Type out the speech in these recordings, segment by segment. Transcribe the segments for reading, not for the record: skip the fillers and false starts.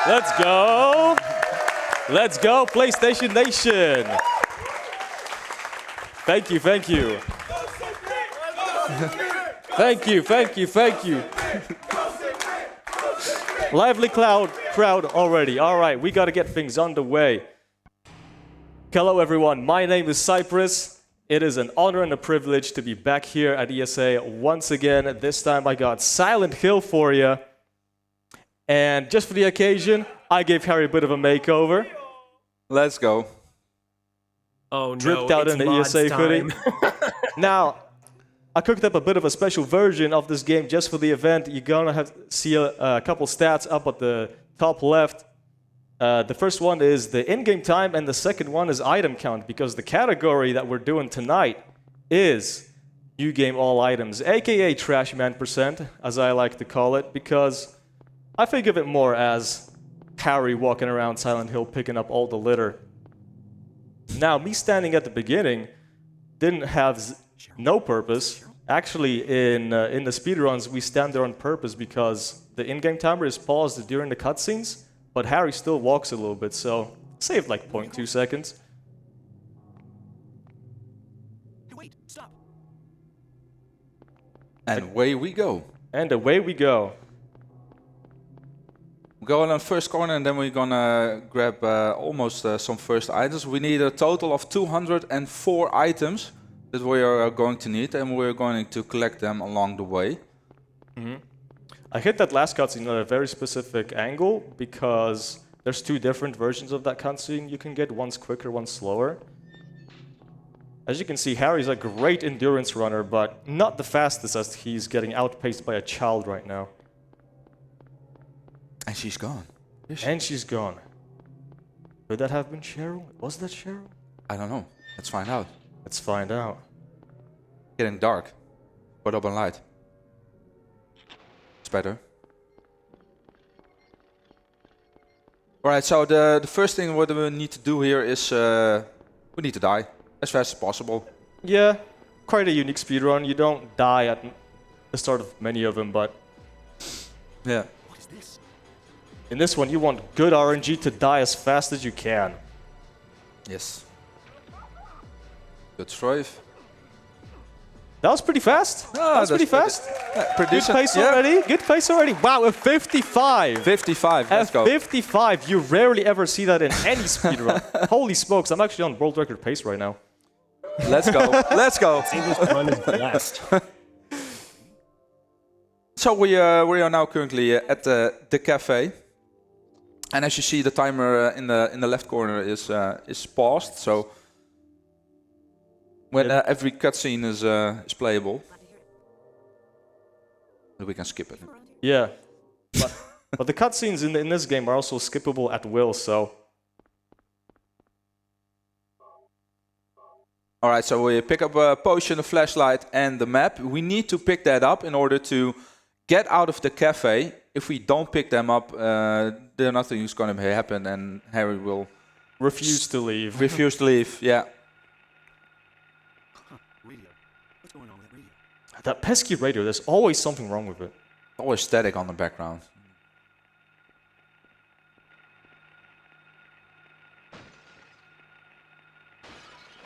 Let's go. Let's go, PlayStation Nation. Thank you, thank you. Thank you, thank you, thank you. Lively crowd already. All right, we got to get things underway. Hello, everyone. My name is Cyprys. It is an honor and a privilege to be back here at ESA once again. This time I got Silent Hill for you. And just for the occasion, I gave Harry a bit of a makeover. Let's go. Oh no, Dripped out it's in the mods ESA time. hoodie. Now, I cooked up a bit of a special version of this game just for the event. You're gonna have see a couple stats up at the top left. The first one is the in-game time, and the second one is item count, because the category that we're doing tonight is New Game All Items, aka Trash Man percent, as I like to call it, because I think of it more as Harry walking around Silent Hill picking up all the litter. Now, me standing at the beginning didn't have no purpose. Actually, in the speedruns, we stand there on purpose because the in-game timer is paused during the cutscenes, but Harry still walks a little bit, so saved like 0.2 seconds. Wait, stop. And away we go. And away we go. We're going on first corner and then we're gonna grab almost some first items. We need a total of 204 items that we are going to need, and we're going to collect them along the way. Mm-hmm. I hit that last cutscene at a very specific angle because there's two different versions of that cutscene you can get. One's quicker, one's slower. As you can see, Harry's a great endurance runner, but not the fastest, as he's getting outpaced by a child right now. And she's gone. And she's gone. Could that have been Cheryl? Was that Cheryl? I don't know. Let's find out. Let's find out. Getting dark. Put up a light. It's better. Alright, so the first thing what we need to do here is we need to die as fast as possible. Yeah, quite a unique speedrun. You don't die at the start of many of them, but Yeah. What is this? in this one you want good RNG to die as fast as you can. Yes. Good strive. That was pretty fast. That was pretty fast. Pretty Good decent. pace Yeah. already. Good pace already. Wow, a 55. 55. Let's At go. 55, you rarely ever see that in any speedrun. Holy smokes, I'm actually on world record pace right now. Let's go. Let's go. See, this run is blessed. So we are now currently at the cafe, and as you see, the timer in the left corner is paused. So when every cutscene is playable, we can skip it. Yeah. But the cutscenes in this game are also skippable at will, so... Alright, so we pick up a potion, a flashlight, and the map. We need to pick that up in order to get out of the cafe. If we don't pick them up, then nothing is going to happen, and Harry will Refuse to leave. refuse to leave. Yeah. Radio. What's going on with that radio? That pesky radio, there's always something wrong with it. Always static on the background.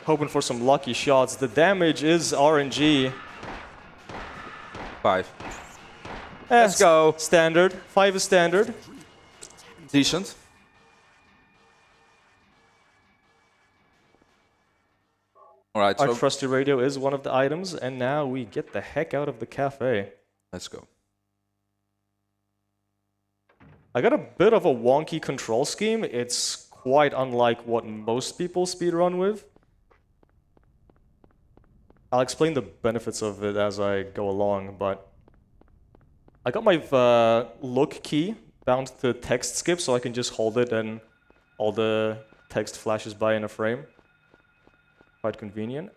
Hoping for some lucky shots. The damage is RNG. 5. Let's go. Standard. 5 is standard. Decent. Alright, Our so trusty radio is one of the items, and now we get the heck out of the cafe. let's go. I got a bit of a wonky control scheme. It's quite unlike what most people speedrun with. I'll explain the benefits of it as I go along, but I got my look key bound to text skip, so I can just hold it and all the text flashes by in a frame. Quite convenient.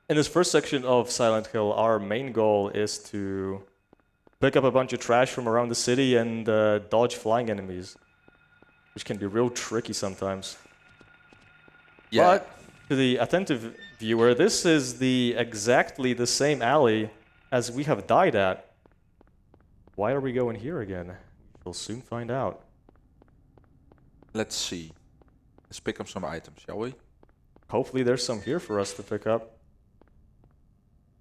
In this first section of Silent Hill, our main goal is to pick up a bunch of trash from around the city and dodge flying enemies, which can be real tricky sometimes. Yeah. But to the attentive viewer, this is exactly the same alley as we have died at. Why are we going here again? We'll soon find out. Let's see. Let's pick up some items, shall we? Hopefully there's some here for us to pick up.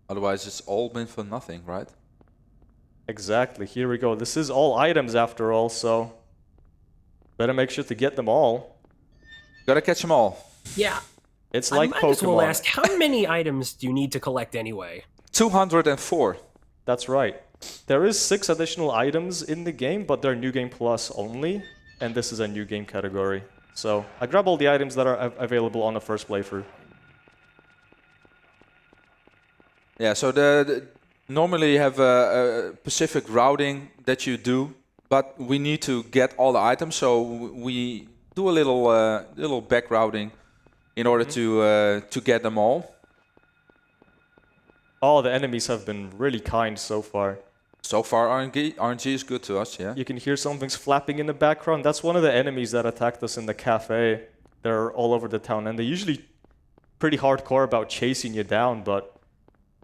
Otherwise, it's all been for nothing, right? Exactly, here we go. This is all items after all, so better make sure to get them all. Gotta catch them all. Yeah. It's I like might as well Pokemon. ask, how many items do you need to collect anyway? 204. That's right. There is 6 additional items in the game, but they're New Game Plus only, and this is a New Game category. So I grab all the items that are available on the first playthrough. Yeah, so normally you have a specific routing that you do, but we need to get all the items, so we do a little back routing in order to get them all. Oh, the enemies have been really kind so far. So far, RNG is good to us, yeah. You can hear something's flapping in the background. That's one of the enemies that attacked us in the cafe. They're all over the town, and they're usually pretty hardcore about chasing you down, but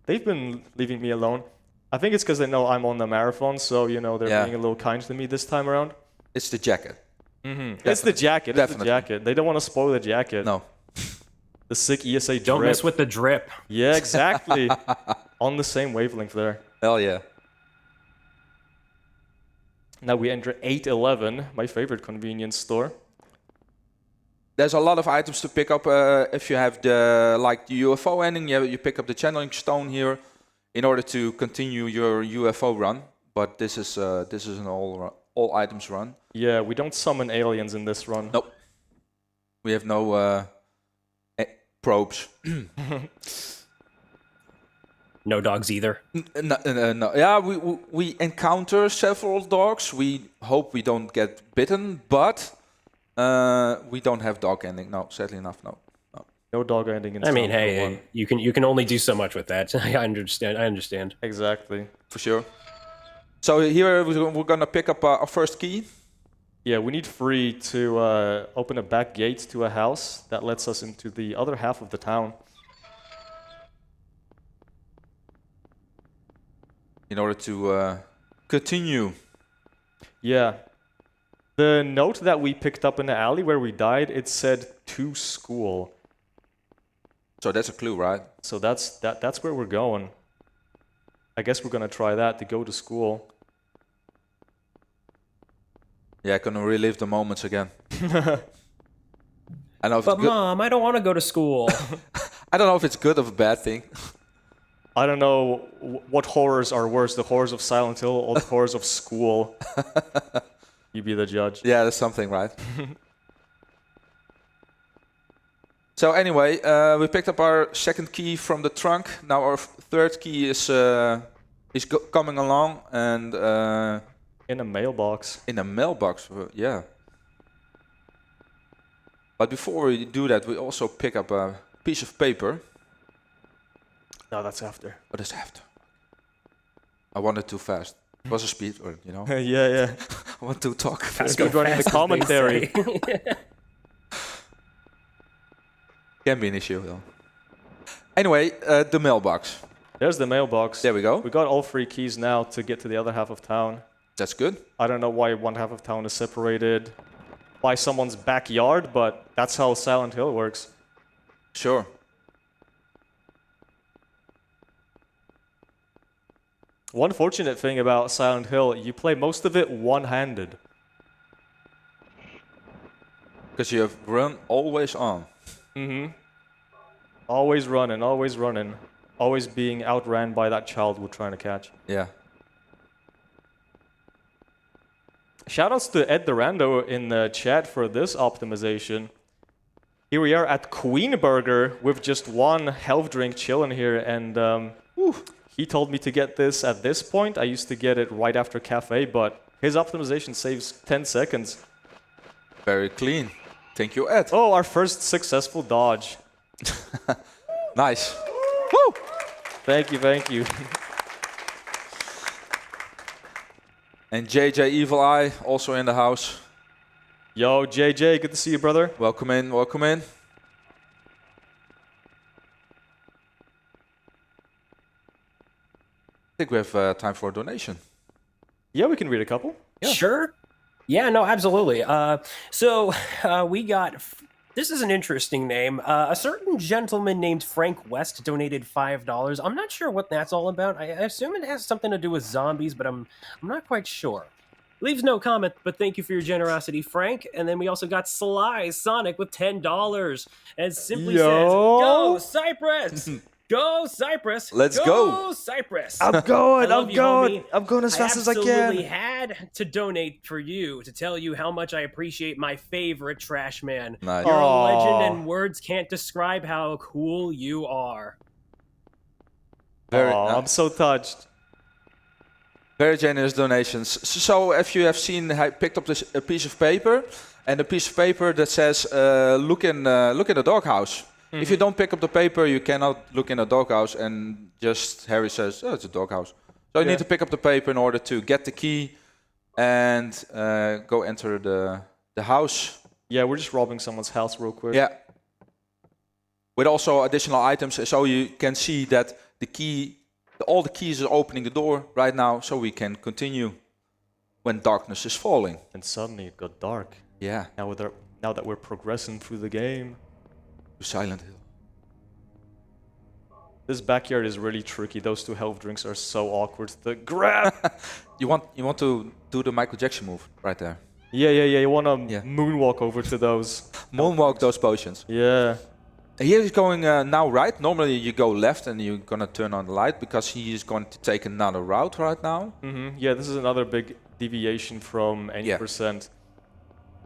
they've been leaving me alone. I think it's because they know I'm on the marathon, so, you know, they're being a little kind to me this time around. It's the jacket. It's the jacket. It's the jacket. They don't want to spoil the jacket. No. The sick ESA drip. Don't mess with the drip. Yeah, exactly. On the same wavelength there. Hell yeah. Now we enter 811, my favorite convenience store. There's a lot of items to pick up if you have the UFO ending. You pick up the channeling stone here in order to continue your UFO run. But this is an all items run. Yeah, we don't summon aliens in this run. Nope. We have no probes. No dogs either. No. Yeah, we encounter several dogs. We hope we don't get bitten, but we don't have dog ending. No, sadly enough, no. No dog ending in I mean, Silent Hill 1. hey, you can only do so much with that. I understand. Exactly. For sure. So here we're gonna pick up our first key. Yeah, we need free to open a back gate to a house that lets us into the other half of the town. In order to continue. Yeah. The note that we picked up in the alley where we died, it said to school. So that's a clue, right? So that's where we're going. I guess we're gonna try that, to go to school. Yeah, gonna relive the moments again. I know if But it's good. Mom, I don't want to go to school. I don't know if it's good or a bad thing. I don't know what horrors are worse, the horrors of Silent Hill or the horrors of school. You be the judge. Yeah, that's something, right? So anyway, we picked up our second key from the trunk. Now our third key is coming along and In a mailbox. in a mailbox. Yeah. But before we do that, we also pick up a piece of paper. No, that's after. What is after? I wanted too fast. It was a speed run, you know. Yeah. I want to talk. Gotta go Speedrunning the fast, as they commentary. say. Can be an issue, though. Anyway, the mailbox. There's the mailbox. There we go. We got all 3 keys now to get to the other half of town. That's good. I don't know why one half of town is separated by someone's backyard, but that's how Silent Hill works. Sure. One fortunate thing about Silent Hill, you play most of it one-handed. Because you have run always on. Always running, always running. Always being outran by that child we're trying to catch. Yeah. Shoutouts to Ed Durando in the chat for this optimization. Here we are at Queen Burger with just one health drink chilling here, and he told me to get this at this point. I used to get it right after cafe, but his optimization saves 10 seconds. Very clean. Thank you, Ed. Oh, our first successful dodge. Nice. Woo! Thank you. And JJ Evil Eye also in the house. Yo, JJ, good to see you, brother. Welcome in, welcome in. I think we have time for a donation. Yeah, we can read a couple. Sure. Yeah, no, absolutely. So we got. This is an interesting name. A certain gentleman named Frank West donated $5. I'm not sure what that's all about. I assume it has something to do with zombies, but I'm not quite sure. Leaves no comment, but thank you for your generosity, Frank. And then we also got Sly Sonic with $10, and simply says, "Go Cypress! Go Cypress! Let's go. Cypress!" I'm going. I love I'm you, going. homie. I'm going as fast as I absolutely can. had to donate for you to tell you how much I appreciate my favorite trash man. Nice. You're a Aw. legend, and words can't describe how cool you are. Very Aw, nice. I'm so touched. Very generous donations. So, if you have seen, I picked up a piece of paper, and a piece of paper that says, "Look in the doghouse." If you don't pick up the paper, you cannot look in the doghouse. And just Harry says, "Oh, it's a doghouse." So you need to pick up the paper in order to get the key and go enter the house. Yeah, we're just robbing someone's house real quick. Yeah. With also additional items, so you can see that the key. All the keys are opening the door right now, so we can continue when darkness is falling. And suddenly it got dark. Yeah, Now that we're progressing through the game. to Silent Hill. This backyard is really tricky. Those two health drinks are so awkward to grab. You want to do the Michael Jackson move right there. Yeah. You want to Yeah. moonwalk over to those. Moonwalk those potions. Yeah. Here he's going now right. Normally you go left and you're gonna turn on the light because he is going to take another route right now. Yeah, this is another big deviation from any Yeah. percent.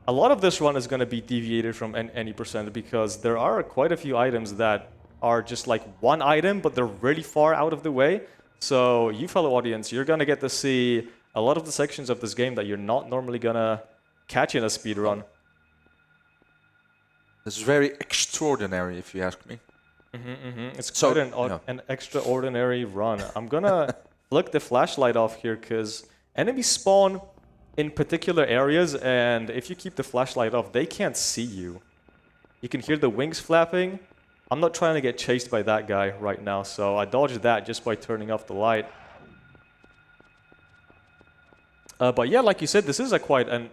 A lot of this run is going to be deviated from any percent because there are quite a few items that are just like one item, but they're really far out of the way. So you fellow audience, you're going to get to see a lot of the sections of this game that you're not normally going to catch in a speedrun. This is very extraordinary, if you ask me. It's So- quite an extraordinary run. I'm going to flick the flashlight off here because enemies spawn in particular areas, and if you keep the flashlight off, they can't see you. You can hear the wings flapping. I'm not trying to get chased by that guy right now, so I dodged that just by turning off the light. But yeah, like you said, this is quite an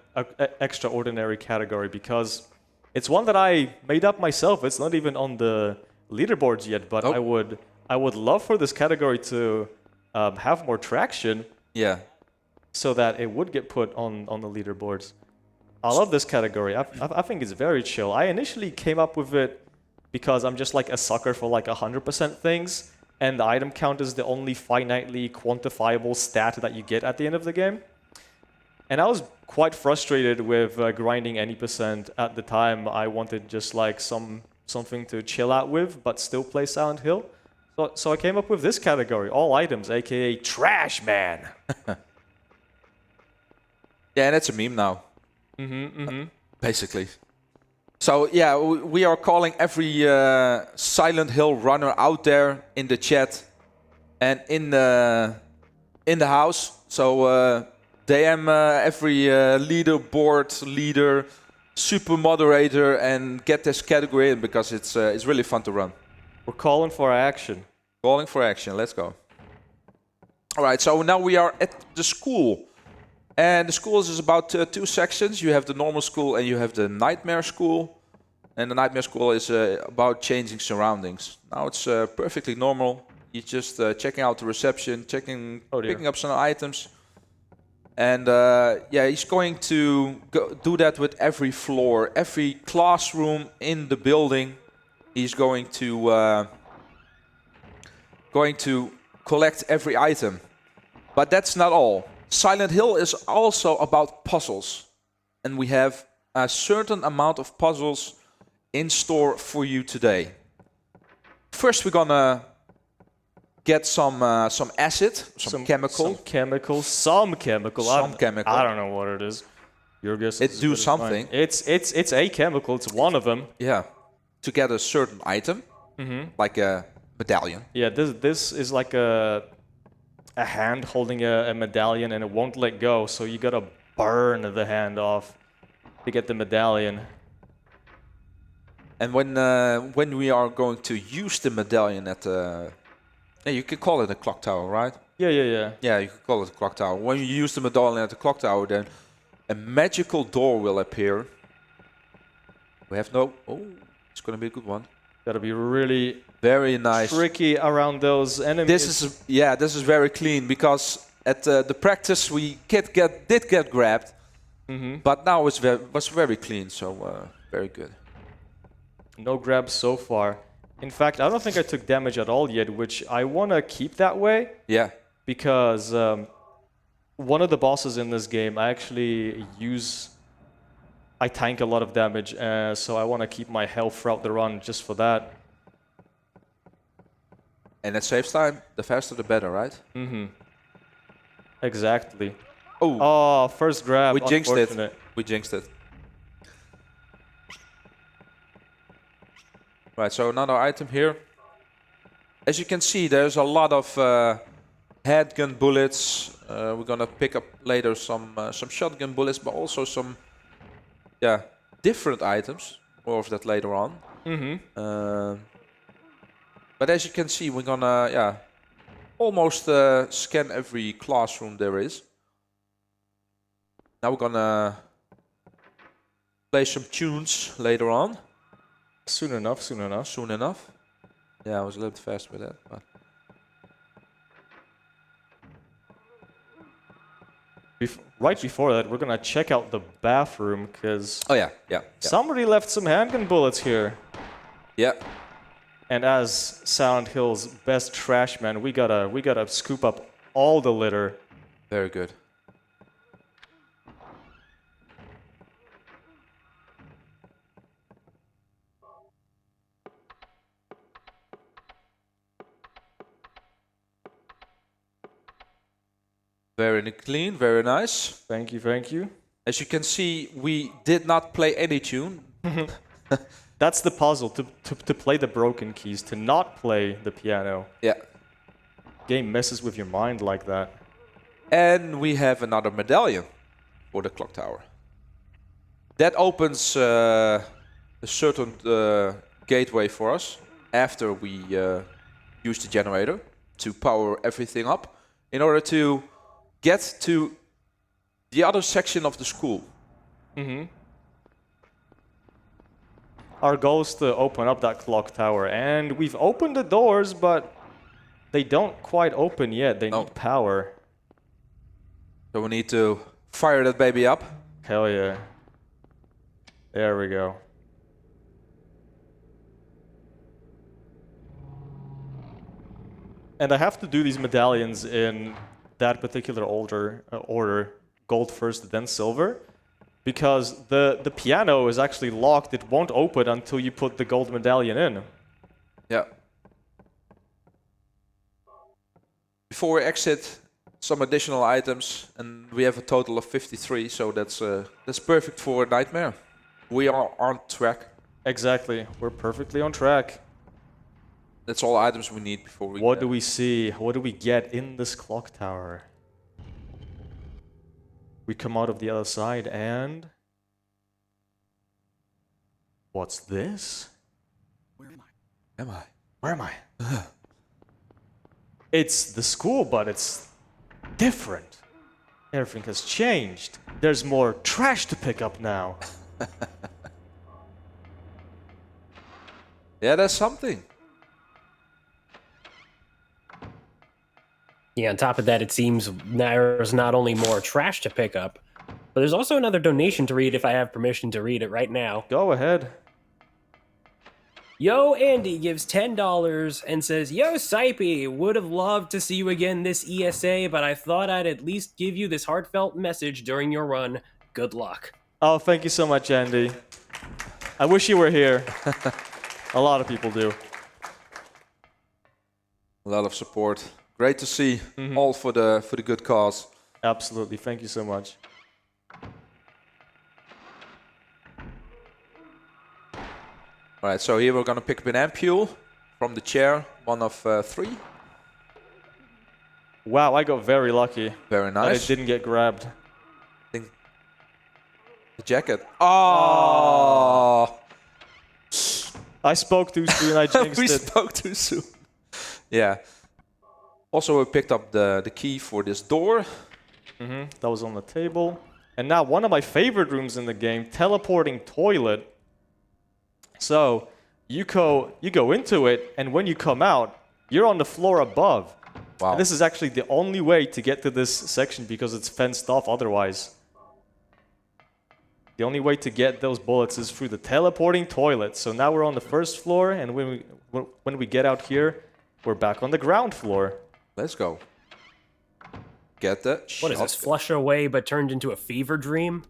extraordinary category because it's one that I made up myself. It's not even on the leaderboards yet, but Oh. I would love for this category to have more traction Yeah. so that it would get put on the leaderboards. I love this category. I think it's very chill. I initially came up with it because I'm just like a sucker for like 100% things, and the item count is the only finitely quantifiable stat that you get at the end of the game. And I was quite frustrated with grinding any percent at the time. I wanted just like something to chill out with, but still play Silent Hill. So I came up with this category, all items, aka Trash Man. Yeah, and it's a meme now. Basically. So yeah, we are calling every Silent Hill runner out there in the chat and in the house. So DM every leaderboard leader, super moderator, and get this category in because it's really fun to run. We're calling for action. Calling for action. Let's go. All right. So now we are at the school. And the school is about two sections. You have the normal school and you have the nightmare school. And the nightmare school is about changing surroundings. Now it's perfectly normal. You're just checking out the reception, picking up some items. And yeah, he's going to do that with every floor, every classroom in the building. He's going to collect every item. But that's not all. Silent Hill is also about puzzles, and we have a certain amount of puzzles in store for you today. First, we're gonna get some acid, some chemical. Some chemical. I don't know what it is. Your guess. It do something. It's a chemical. It's one of them. Yeah, to get a certain item, like a medallion. Yeah, this is like a hand holding a medallion, and it won't let go. So you gotta burn the hand off to get the medallion. And when we are going to use the medallion at the, you can call it a clock tower, right? Yeah. Yeah, you could call it a clock tower. When you use the medallion at the clock tower, then a magical door will appear. We have no... Oh, it's going to be a good one. Gotta be really Very nice. tricky around those enemies. This is very clean because at the practice we did get grabbed, but now it was very clean, so very good. No grabs so far. In fact, I don't think I took damage at all yet, which I want to keep that way Yeah, because one of the bosses in this game, I tank a lot of damage, so I want to keep my health throughout the run just for that. and it saves time. The faster, the better, right? Exactly. Oh, Oh, first grab. we jinxed it. Unfortunate. We jinxed it. Right, so another item here. As you can see, there's a lot of handgun bullets. We're gonna pick up later some shotgun bullets, but also some, different items. More of that later on. But as you can see, we're gonna, almost scan every classroom there is. Now we're gonna play some tunes later on. Soon enough. Soon enough. Yeah, I was a little bit fast with that. But Right before that, we're gonna check out the bathroom because oh yeah. somebody left some handgun bullets here. Yeah. And as Silent Hill's best trash man, we gotta scoop up all the litter. Very good. Very clean, very nice. Thank you. As you can see, we did not play any tune. That's the puzzle, to play the broken keys, to not play the piano. Yeah. Game messes with your mind like that. And we have another medallion for the clock tower. That opens a certain gateway for us after we use the generator to power everything up in order to get to the other section of the school. Our goal is to open up that clock tower, and we've opened the doors, but they don't quite open yet. They need power. So we need to fire that baby up. Hell yeah. There we go. And I have to do these medallions in that particular order, gold first, then silver, because the piano is actually locked. It won't open until you put the gold medallion in. Yeah. Before we exit, some additional items, and we have a total of 53, so that's perfect for Nightmare. We are on track. Exactly. We're perfectly on track. That's all items we need before we... What do we see? What do we get in this clock tower? We come out of the other side and... What's this? Where am I? Am I? Where am I? It's the school, but it's different. Everything has changed. There's more trash to pick up now. Yeah, that's something. Yeah, on top of that, it seems there's not only more trash to pick up, but there's also another donation to read if I have permission to read it right now. Go ahead. Yo Andy gives $10 and says, Yo Cypy, would have loved to see you again this ESA, but I thought I'd at least give you this heartfelt message during your run. Good luck. Oh, thank you so much, Andy. I wish you were here. A lot of people do. A lot of support. Great to see. All for the good cause. Absolutely. Thank you so much. All right, so here we're gonna pick up an ampule from the chair, one of 3. Wow, I got very lucky. Very That nice. it didn't get grabbed. The jacket. Oh! I spoke too soon. I jinxed We it. spoke too soon. Yeah. Also, we picked up the key for this door. That was on the table. And now one of my favorite rooms in the game, teleporting toilet. So you go into it, and when you come out, you're on the floor above. Wow. And this is actually the only way to get to this section because it's fenced off otherwise. The only way to get those bullets is through the teleporting toilet. So now we're on the first floor, and when we get out here, we're back on the ground floor. Let's go. Get that. What is this? Flush away, but turned into a fever dream?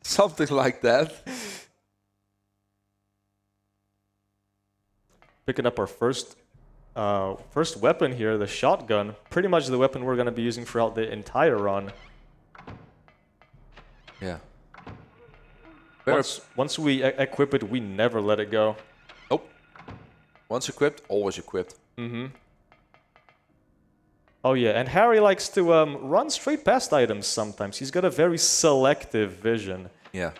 Something like that. Picking up our first weapon here, the shotgun. Pretty much the weapon we're going to be using throughout the entire run. Yeah. Once we equip it, we never let it go. Nope. Once equipped, always equipped. Oh yeah, and Harry likes to run straight past items sometimes. He's got a very selective vision. Yeah.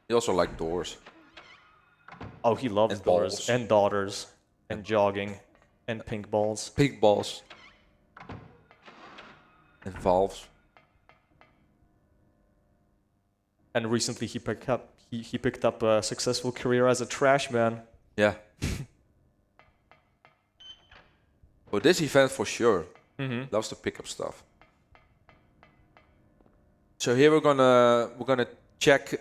He also likes doors. Oh, he loves And doors balls. and daughters and jogging and pink balls. Pink balls. And valves. And recently he picked up a successful career as a trash man. Yeah. For this event, for sure. Loves to pick up stuff. So here we're gonna check,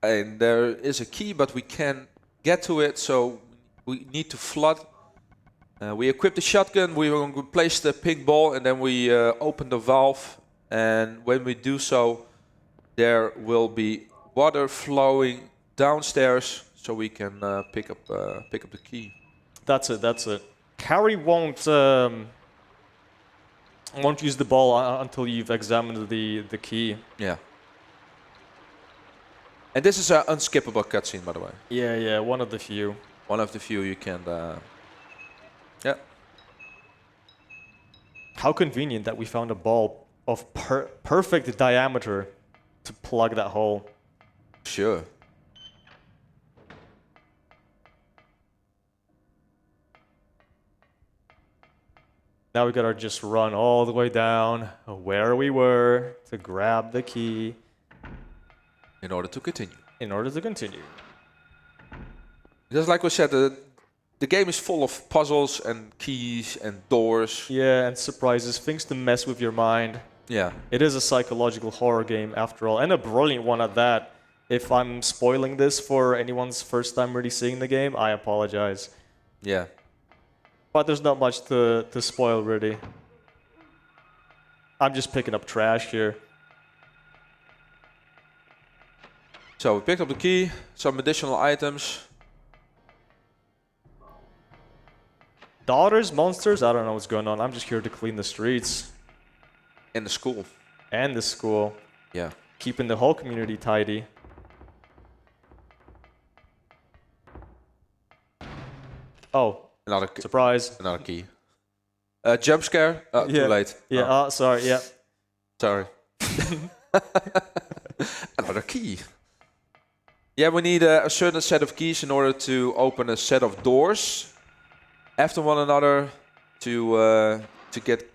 and there is a key, but we can't get to it, so we need to flood. We equip the shotgun. We're going to place the pink ball, and then we open the valve. And when we do so, there will be water flowing downstairs, so we can pick up the key. That's it. Harry won't use the ball until you've examined the key. Yeah. And this is an unskippable cutscene, by the way. Yeah, one of the few. One of the few you can. Yeah. How convenient that we found a ball of perfect diameter to plug that hole. Sure. Now we gotta just run all the way down where we were to grab the key. In order to continue. In order to continue. Because like we said, the game is full of puzzles and keys and doors. Yeah, and surprises, things to mess with your mind. Yeah. It is a psychological horror game after all, and a brilliant one at that. If I'm spoiling this for anyone's first time really seeing the game, I apologize. Yeah. But there's not much to spoil, really. I'm just picking up trash here. So we picked up the key, some additional items. Daughters, monsters, I don't know what's going on. I'm just here to clean the streets. In the school. And the school. Yeah. Keeping the whole community tidy. Oh. Another surprise. Another key. Jump scare? Yeah. Too late. Yeah, Oh. Sorry, yeah. Sorry. Another key. Yeah, we need a certain set of keys in order to open a set of doors after one another to get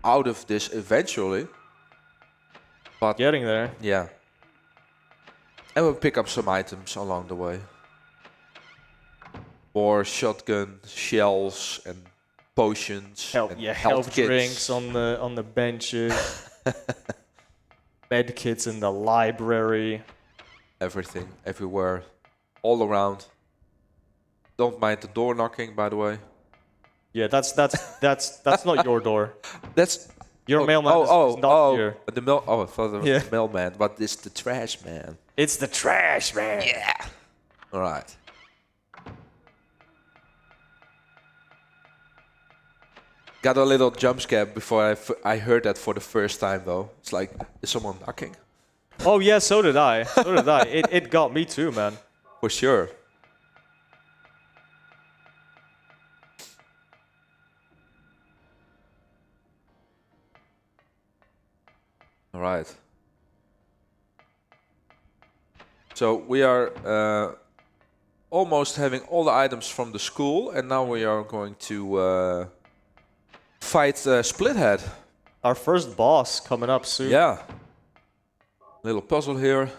out of this eventually. But getting there. Yeah. And we'll pick up some items along the way. More shotgun shells and potions. And health kits. drinks on the benches. Med kits in the library. Everything, everywhere, all around. Don't mind the door knocking, by the way. Yeah, that's not your door. That's your mailman is not here. The I thought it was the mailman, but it's the trash man. It's the trash man. Yeah. All right. Got a little jump scare before I heard that for the first time, though. It's like, is someone knocking? Oh yeah, so did I. It got me too, man. For sure. All right. So we are almost having all the items from the school, and now we are going to fight Splithead. Our first boss coming up soon. Yeah. Little puzzle here.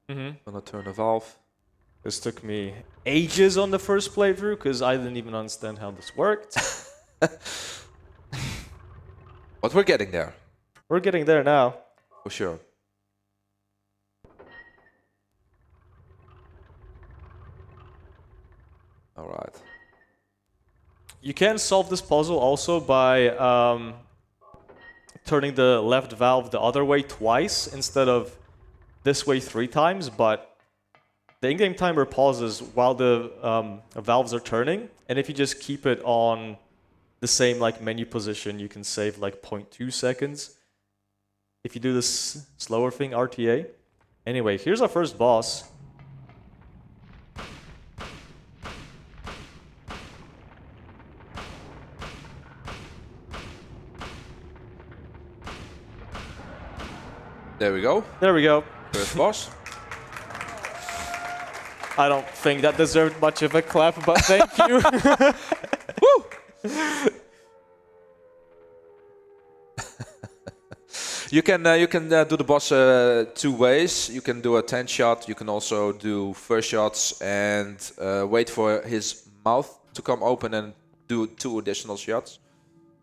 Gonna turn the valve. This took me ages on the first playthrough because I didn't even understand how this worked. But we're getting there, We're getting there now. for sure. All right. You can solve this puzzle also by turning the left valve the other way twice instead of this way 3 times, but the in-game timer pauses while the valves are turning, and if you just keep it on the same like menu position, you can save like 0.2 seconds. If you do this slower thing, RTA. Anyway, here's our first boss. There we go. There we go. First boss. I don't think that deserved much of a clap, but thank you. Woo! You can do the boss 2 ways. You can do a 10 shot. You can also do first shots and wait for his mouth to come open and do 2 additional shots.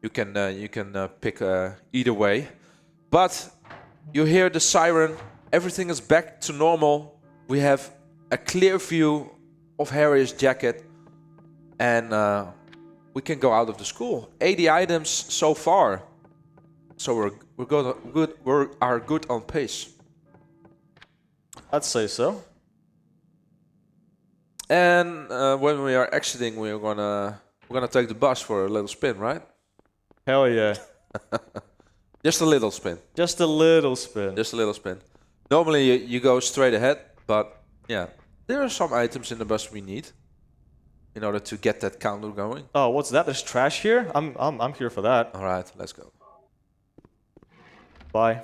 You can pick either way. But you hear the siren. Everything is back to normal. We have a clear view of Harry's jacket, and we can go out of the school. 80 items so far, so we're good on pace. I'd say so. And when we are exiting, we're gonna take the bus for a little spin, right? Hell yeah. Just a little spin. Just a little spin. Just a little spin. Normally you go straight ahead, but yeah, there are some items in the bus we need in order to get that counter going. Oh, what's that? There's trash here? I'm here for that. All right, let's go. Bye.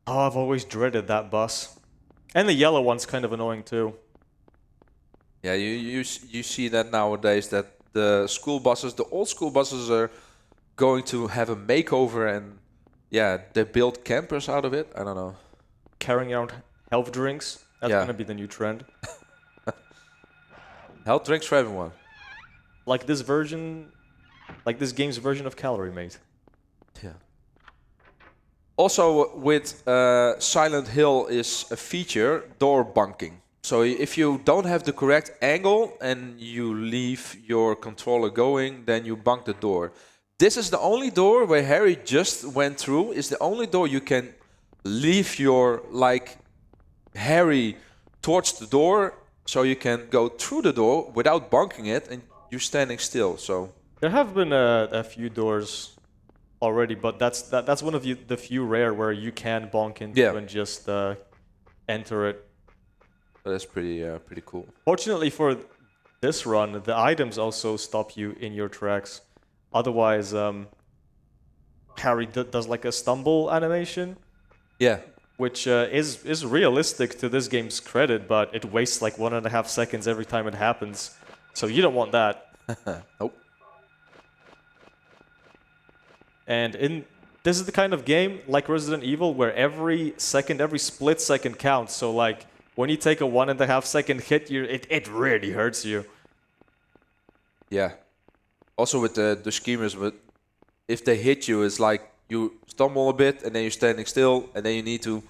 Oh, I've always dreaded that bus. And the yellow one's kind of annoying too. Yeah, you see that nowadays, that the school buses, the old school buses, are going to have a makeover, and yeah, they build campers out of it. I don't know. Carrying around health drinks. That's Yeah. gonna be the new trend. Health drinks for everyone. Like this version, like this game's version of Calorie Mate. Yeah. Also, with Silent Hill is a feature, door bunking. So if you don't have the correct angle and you leave your controller going, then you bunk the door. This is the only door where Harry just went through. Is the only door you can leave your Harry towards the door, so you can go through the door without bunking it, and you're standing still. So There have been a few doors already, but that's one of the few rare where you can bonk into Yeah. and just enter it. that's pretty cool. Fortunately for this run, the items also stop you in your tracks. Otherwise, Harry does like a stumble animation, Yeah. which is realistic to this game's credit, but it wastes like 1.5 seconds every time it happens. So you don't want that. Nope. And this is the kind of game like Resident Evil where every split second counts. So like when you take a 1.5 second hit, it really hurts you. Yeah. Also with the schemers, but if they hit you, it's like you stumble a bit and then you're standing still and then you need to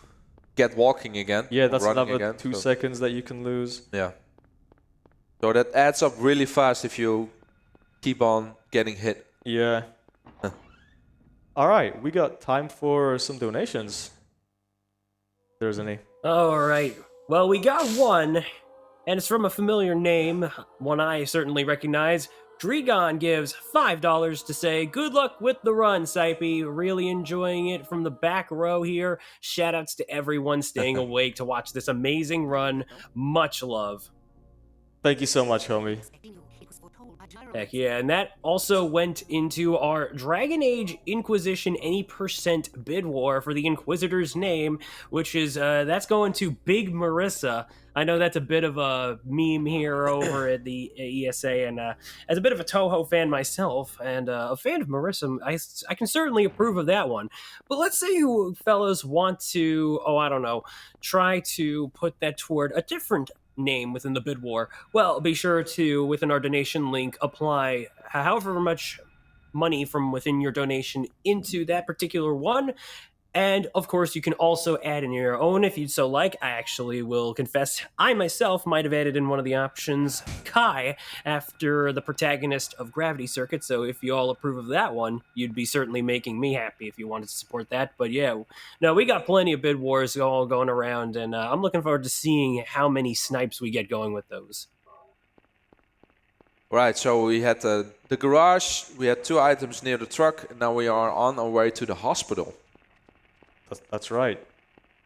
get walking again. Yeah, or that's running another again, 2 so- seconds that you can lose. Yeah. So that adds up really fast if you keep on getting hit. Yeah. All right, we got time for some donations. If there's any. All right. Well, we got one, and it's from a familiar name, one I certainly recognize. Dregon gives $5 to say, good luck with the run, Cypy. Really enjoying it from the back row here. Shoutouts to everyone staying awake to watch this amazing run. Much love. Thank you so much, homie. Heck yeah, and that also went into our Dragon Age Inquisition any percent bid war for the Inquisitor's name, which is that's going to Big Marissa. I know that's a bit of a meme here over at the ESA, and as a bit of a Toho fan myself and a fan of Marissa, I can certainly approve of that one. But let's say you fellas want to, I don't know, try to put that toward a different name within the bid war. Well, be sure to, within our donation link, apply however much money from within your donation into that particular one. And of course, you can also add in your own if you'd so like. I actually will confess, I myself might have added in one of the options Kai after the protagonist of Gravity Circuit. So if you all approve of that one, you'd be certainly making me happy if you wanted to support that. But yeah, no, we got plenty of bid wars all going around, and I'm looking forward to seeing how many snipes we get going with those. Right, so we had the garage, we had 2 items near the truck, and now we are on our way to the hospital. That's right.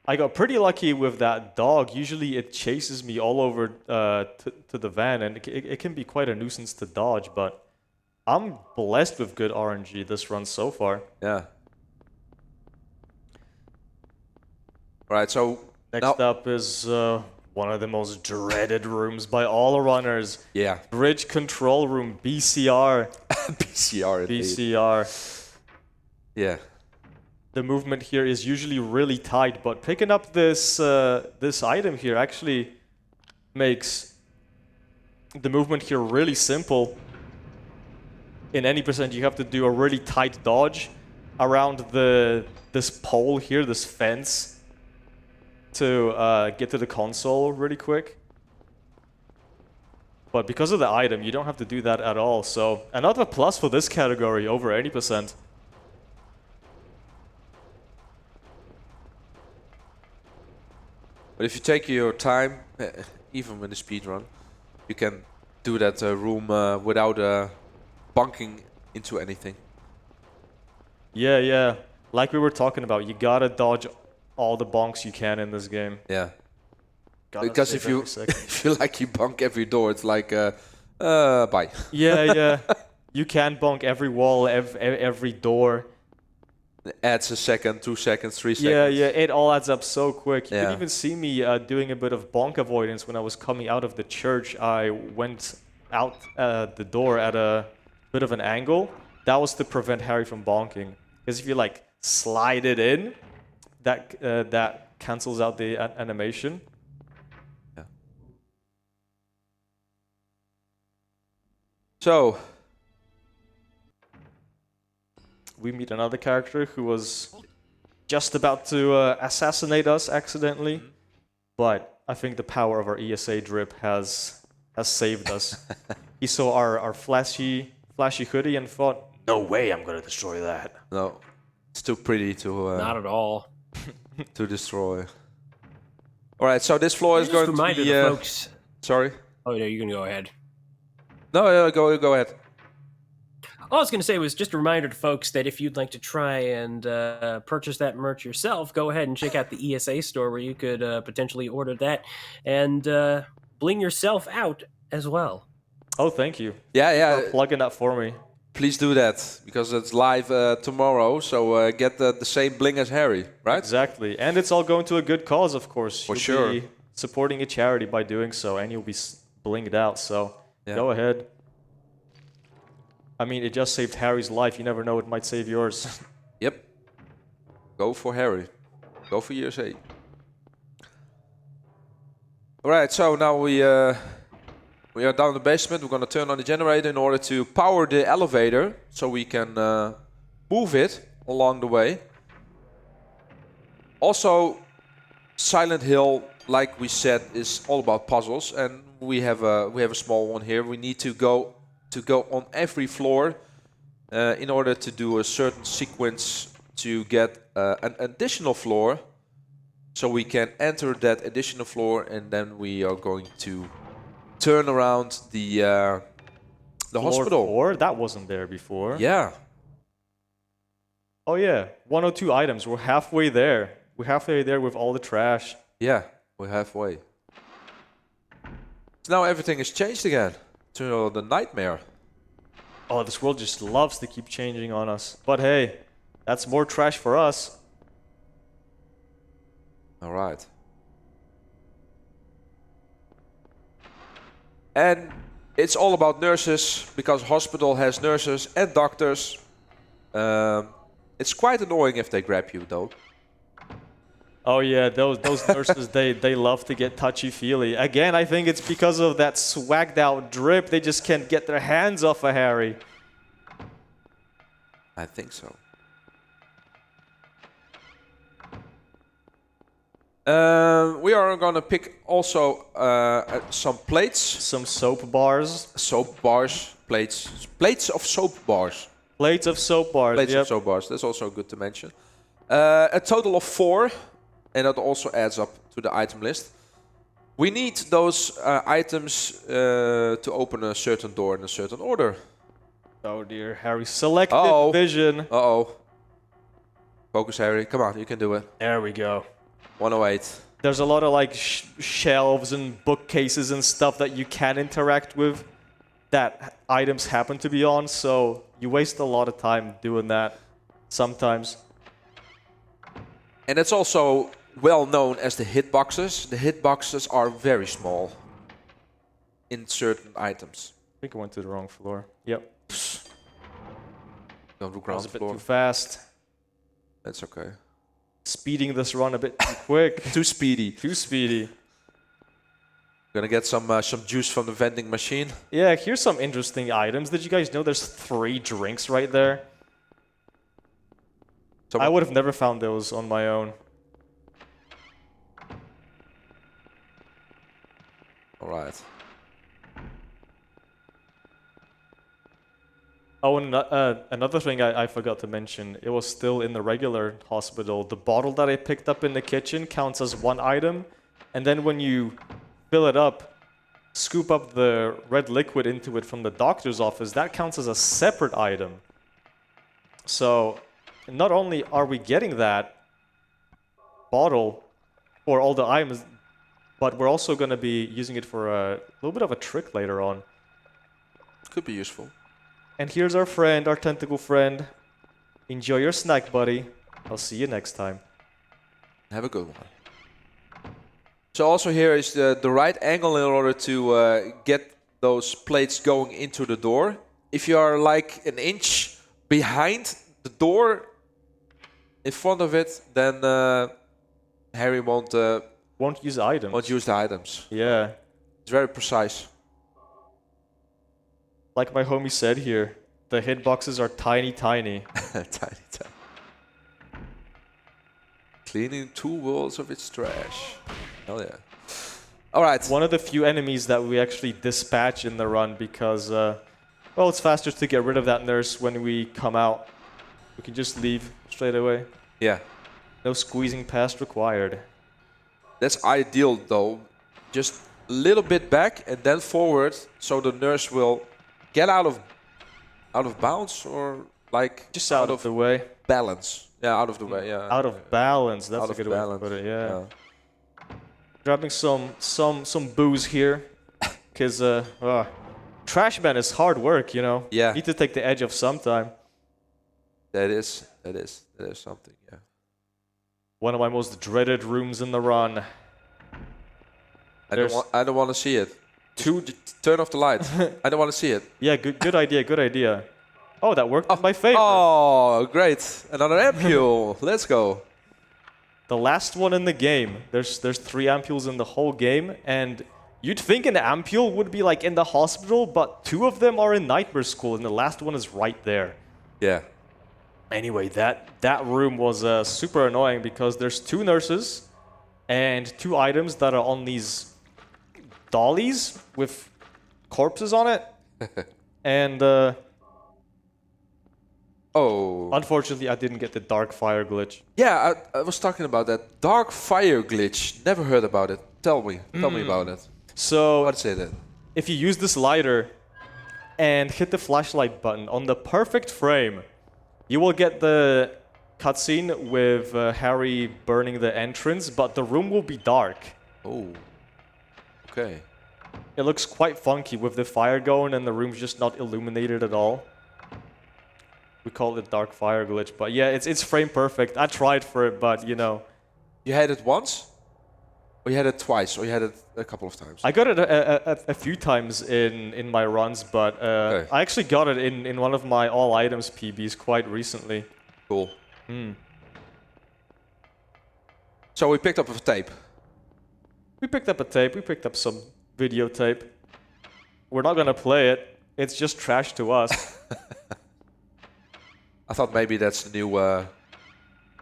I got pretty lucky with that dog. Usually it chases me all over to the van, and it can be quite a nuisance to dodge, but I'm blessed with good RNG this run so far. Yeah. Right, so Next up is one of the most dreaded rooms by all runners. Yeah. Bridge Control Room, BCR. BCR. Indeed. BCR. Yeah. The movement here is usually really tight, but picking up this this item here actually makes the movement here really simple. In any percent, you have to do a really tight dodge around this pole here, this fence, to get to the console really quick. But because of the item, you don't have to do that at all. So another plus for this category, over 80%. But if you take your time, even with a speedrun, you can do that room without bunking into anything. Yeah. Like we were talking about, you gotta dodge all the bonks you can in this game. Yeah. Gotta Because if save you every second. if you like you bunk every door, it's like bye. Yeah. You can bonk every wall, every door. It adds a second, 2 seconds, 3 seconds. Yeah. It all adds up so quick. You Yeah. can even see me doing a bit of bonk avoidance when I was coming out of the church. I went out the door at a bit of an angle. That was to prevent Harry from bonking. Because if you like slide it in, that cancels out the animation. Yeah. So we meet another character who was just about to assassinate us accidentally, but I think the power of our ESA drip has saved us. He saw our flashy hoodie and thought, "No way, I'm gonna destroy that." no, it's too pretty to Not at all. to destroy. All right, so this floor is Just going to reminder be. to folks. Sorry. Oh no, you can go ahead. No, go ahead. All I was going to say was just a reminder to folks that if you'd like to try and purchase that merch yourself, go ahead and check out the ESA store where you could potentially order that and bling yourself out as well. Oh, thank you. Yeah. For plugging that for me. Please do that because it's live tomorrow. So get the same bling as Harry, right? Exactly, and it's all going to a good cause, of course. For You'll sure. be supporting a charity by doing so, and you'll be blinged out. So Yeah. go ahead. I mean, it just saved Harry's life. You never know; it might save yours. Yep. Go for Harry. Go for USA. All right. So now we are down in the basement. We're gonna turn on the generator in order to power the elevator, so we can move it along the way. Also, Silent Hill, like we said, is all about puzzles, and we have a small one here. We need to go on every floor in order to do a certain sequence to get an additional floor, so we can enter that additional floor, and then we are going to turn around the Floor hospital. 4? That wasn't there before. Yeah. Oh yeah, 102 items. We're halfway there. We're halfway there with all the trash. Yeah, we're halfway. So now everything has changed again. to the nightmare. Oh, this world just loves to keep changing on us. But hey, that's more trash for us. All right. And it's all about nurses, because hospital has nurses and doctors. It's quite annoying if they grab you, though. Oh yeah, those nurses, they love to get touchy-feely. Again, I think it's because of that swagged out drip. They just can't get their hands off of Harry. I think so. We are gonna pick also some plates. Some soap bars. Soap bars, plates. Plates of soap bars. Plates of soap bars, Plates yep. of soap bars, that's also good to mention. A total of 4, and that also adds up to the item list. We need those items to open a certain door in a certain order. Oh dear, Harry. Selective Uh-oh. vision. Uh-oh. Focus, Harry. Come on, you can do it. There we go. 108. There's a lot of like shelves and bookcases and stuff that you can interact with that items happen to be on, so you waste a lot of time doing that sometimes. And it's also well known as the hitboxes. The hitboxes are very small in certain items. I think I went to the wrong floor. Yep. Go to I was ground a bit floor. too fast. That's okay. Speeding this run a bit too quick. Too speedy. Too speedy. Gonna get some juice from the vending machine. Yeah, here's some interesting items. Did you guys know there's 3 drinks right there? I would have never found those on my own. All right. Oh, and another thing I forgot to mention. It was still in the regular hospital. The bottle that I picked up in the kitchen counts as 1 item. And then when you fill it up, scoop up the red liquid into it from the doctor's office, that counts as a separate item. So not only are we getting that bottle for all the items, but we're also going to be using it for a little bit of a trick later on. Could be useful. And here's our friend, our tentacle friend. Enjoy your snack, buddy. I'll see you next time. Have a good one. So also here is the right angle in order to get those plates going into the door. If you are like an inch behind the door in front of it, then Harry won't use items. won't use the items. Yeah. It's very precise. Like my homie said here, the hitboxes are tiny, tiny. Tiny. Cleaning 2 walls of its trash. Hell yeah. All right. One of the few enemies that we actually dispatch in the run because, well, it's faster to get rid of that nurse when we come out. We can just leave straight away. Yeah. No squeezing past required. That's ideal though. Just a little bit back and then forward, so the nurse will get out of bounds, or like Just out of the way. balance. Yeah, out of the way. Yeah. Out of balance. That's Out a of good balance. way to put it. Yeah. Grabbing some booze here, cause trash man is hard work, you know. Yeah. Need to take the edge off sometime. That is something. Yeah. One of my most dreaded rooms in the run. I don't want to see it. Turn off the light. I don't want to see it. Yeah, good idea, good idea. Oh, that worked in my favor. Oh, great! Another ampule. Let's go. The last one in the game. There's 3 ampules in the whole game, and you'd think an ampule would be like in the hospital, but 2 of them are in Nightmare School, and the last one is right there. Yeah. Anyway, that room was super annoying because there's 2 nurses and 2 items that are on these dollies with corpses on it. And unfortunately, I didn't get the dark fire glitch. Yeah, I was talking about that dark fire glitch. Never heard about it. Tell me about it. So What's it? if you use this lighter and hit the flashlight button on the perfect frame, you will get the cutscene with Harry burning the entrance, but the room will be dark. Oh. Okay. It looks quite funky with the fire going and the room's just not illuminated at all. We call it dark fire glitch, but yeah, it's frame perfect. I tried for it, but you know. You had it once? Or you had it twice? Or you had it a couple of times? I got it a few times in my runs, but Okay. I actually got it in one of my all items PBs quite recently. Cool. So we picked up a tape. We picked up a tape, we picked up some videotape. We're not gonna play it, it's just trash to us. I thought maybe that's the new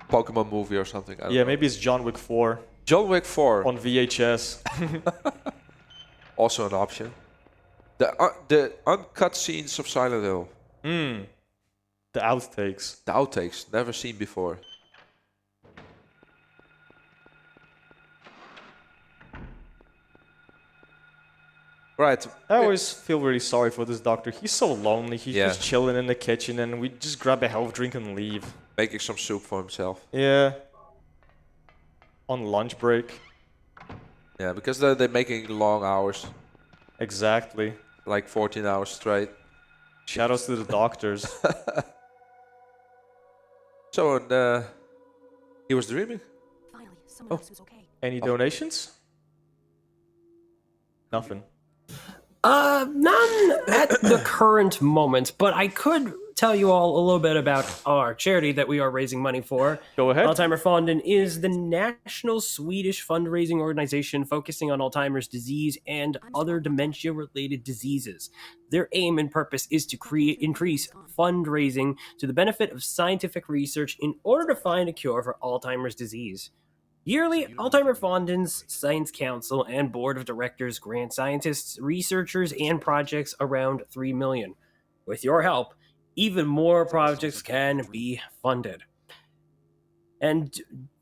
Pokemon movie or something. I don't Yeah, know. maybe it's John Wick 4 John Wick 4. on VHS. Also an option. The uncut scenes of Silent Hill. The outtakes. The outtakes. Never seen before. Right. I always feel really sorry for this doctor. He's so lonely. He's Yeah. just chilling in the kitchen and we just grab a health drink and leave. Making some soup for himself. Yeah. On lunch break. Yeah, because they're making long hours. Exactly. Like 14 hours straight. Shoutouts to the doctors. So, he was dreaming. Finally, someone else who's okay. Any donations? Nothing. None at the current moment, but I could tell you all a little bit about our charity that we are raising money for. Go ahead. Alzheimerfonden is the national Swedish fundraising organization focusing on Alzheimer's disease and other dementia-related diseases. Their aim and purpose is to increase fundraising to the benefit of scientific research in order to find a cure for Alzheimer's disease. Yearly, Alzheimerfonden's Science Council and Board of Directors grant scientists, researchers, and projects around $3 million. With your help, even more projects can be funded. And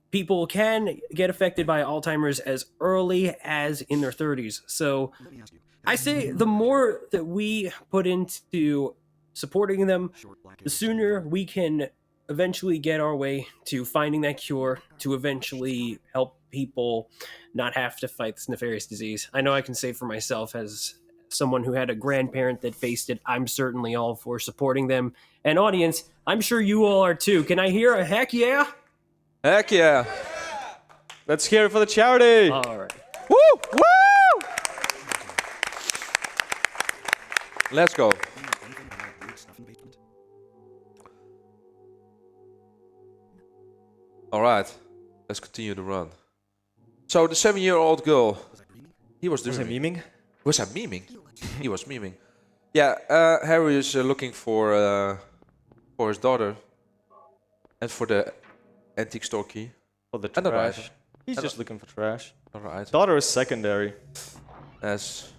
people can get affected by Alzheimer's as early as in their 30s. So Let me ask you. I say the more that we put into supporting them, Short black the sooner we can eventually get our way to finding that cure to eventually help people not have to fight this nefarious disease. I know I can say for myself as someone who had a grandparent that faced it, I'm certainly all for supporting them. And audience, I'm sure you all are too. Can I hear a heck yeah? Heck yeah. Let's hear it for the charity. All right. Woo! Woo! Let's go. anything about weird stuff in basement? All right. Let's continue the run. So the 7-year-old girl, Was I dreaming? he was Was it dreaming. memeing? Was I memeing? He was memeing. Yeah, Harry is looking for his daughter and for the antique store key. For the And the trash. rifle. He's And just looking for trash. All right. Daughter is secondary. That's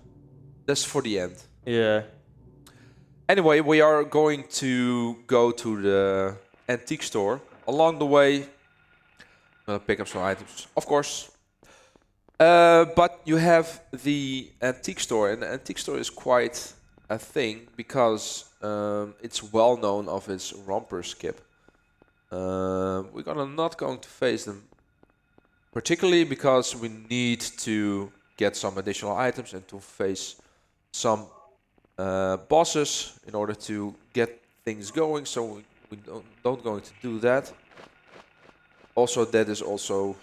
for the end. Yeah. Anyway, we are going to go to the antique store. Along the way, I'm gonna pick up some items, of course. But you have the antique store, and the antique store is quite a thing because it's well known of its romper skip. We're not going to face them, particularly because we need to get some additional items and to face some bosses in order to get things going. So we don't going to do that. Also, that is also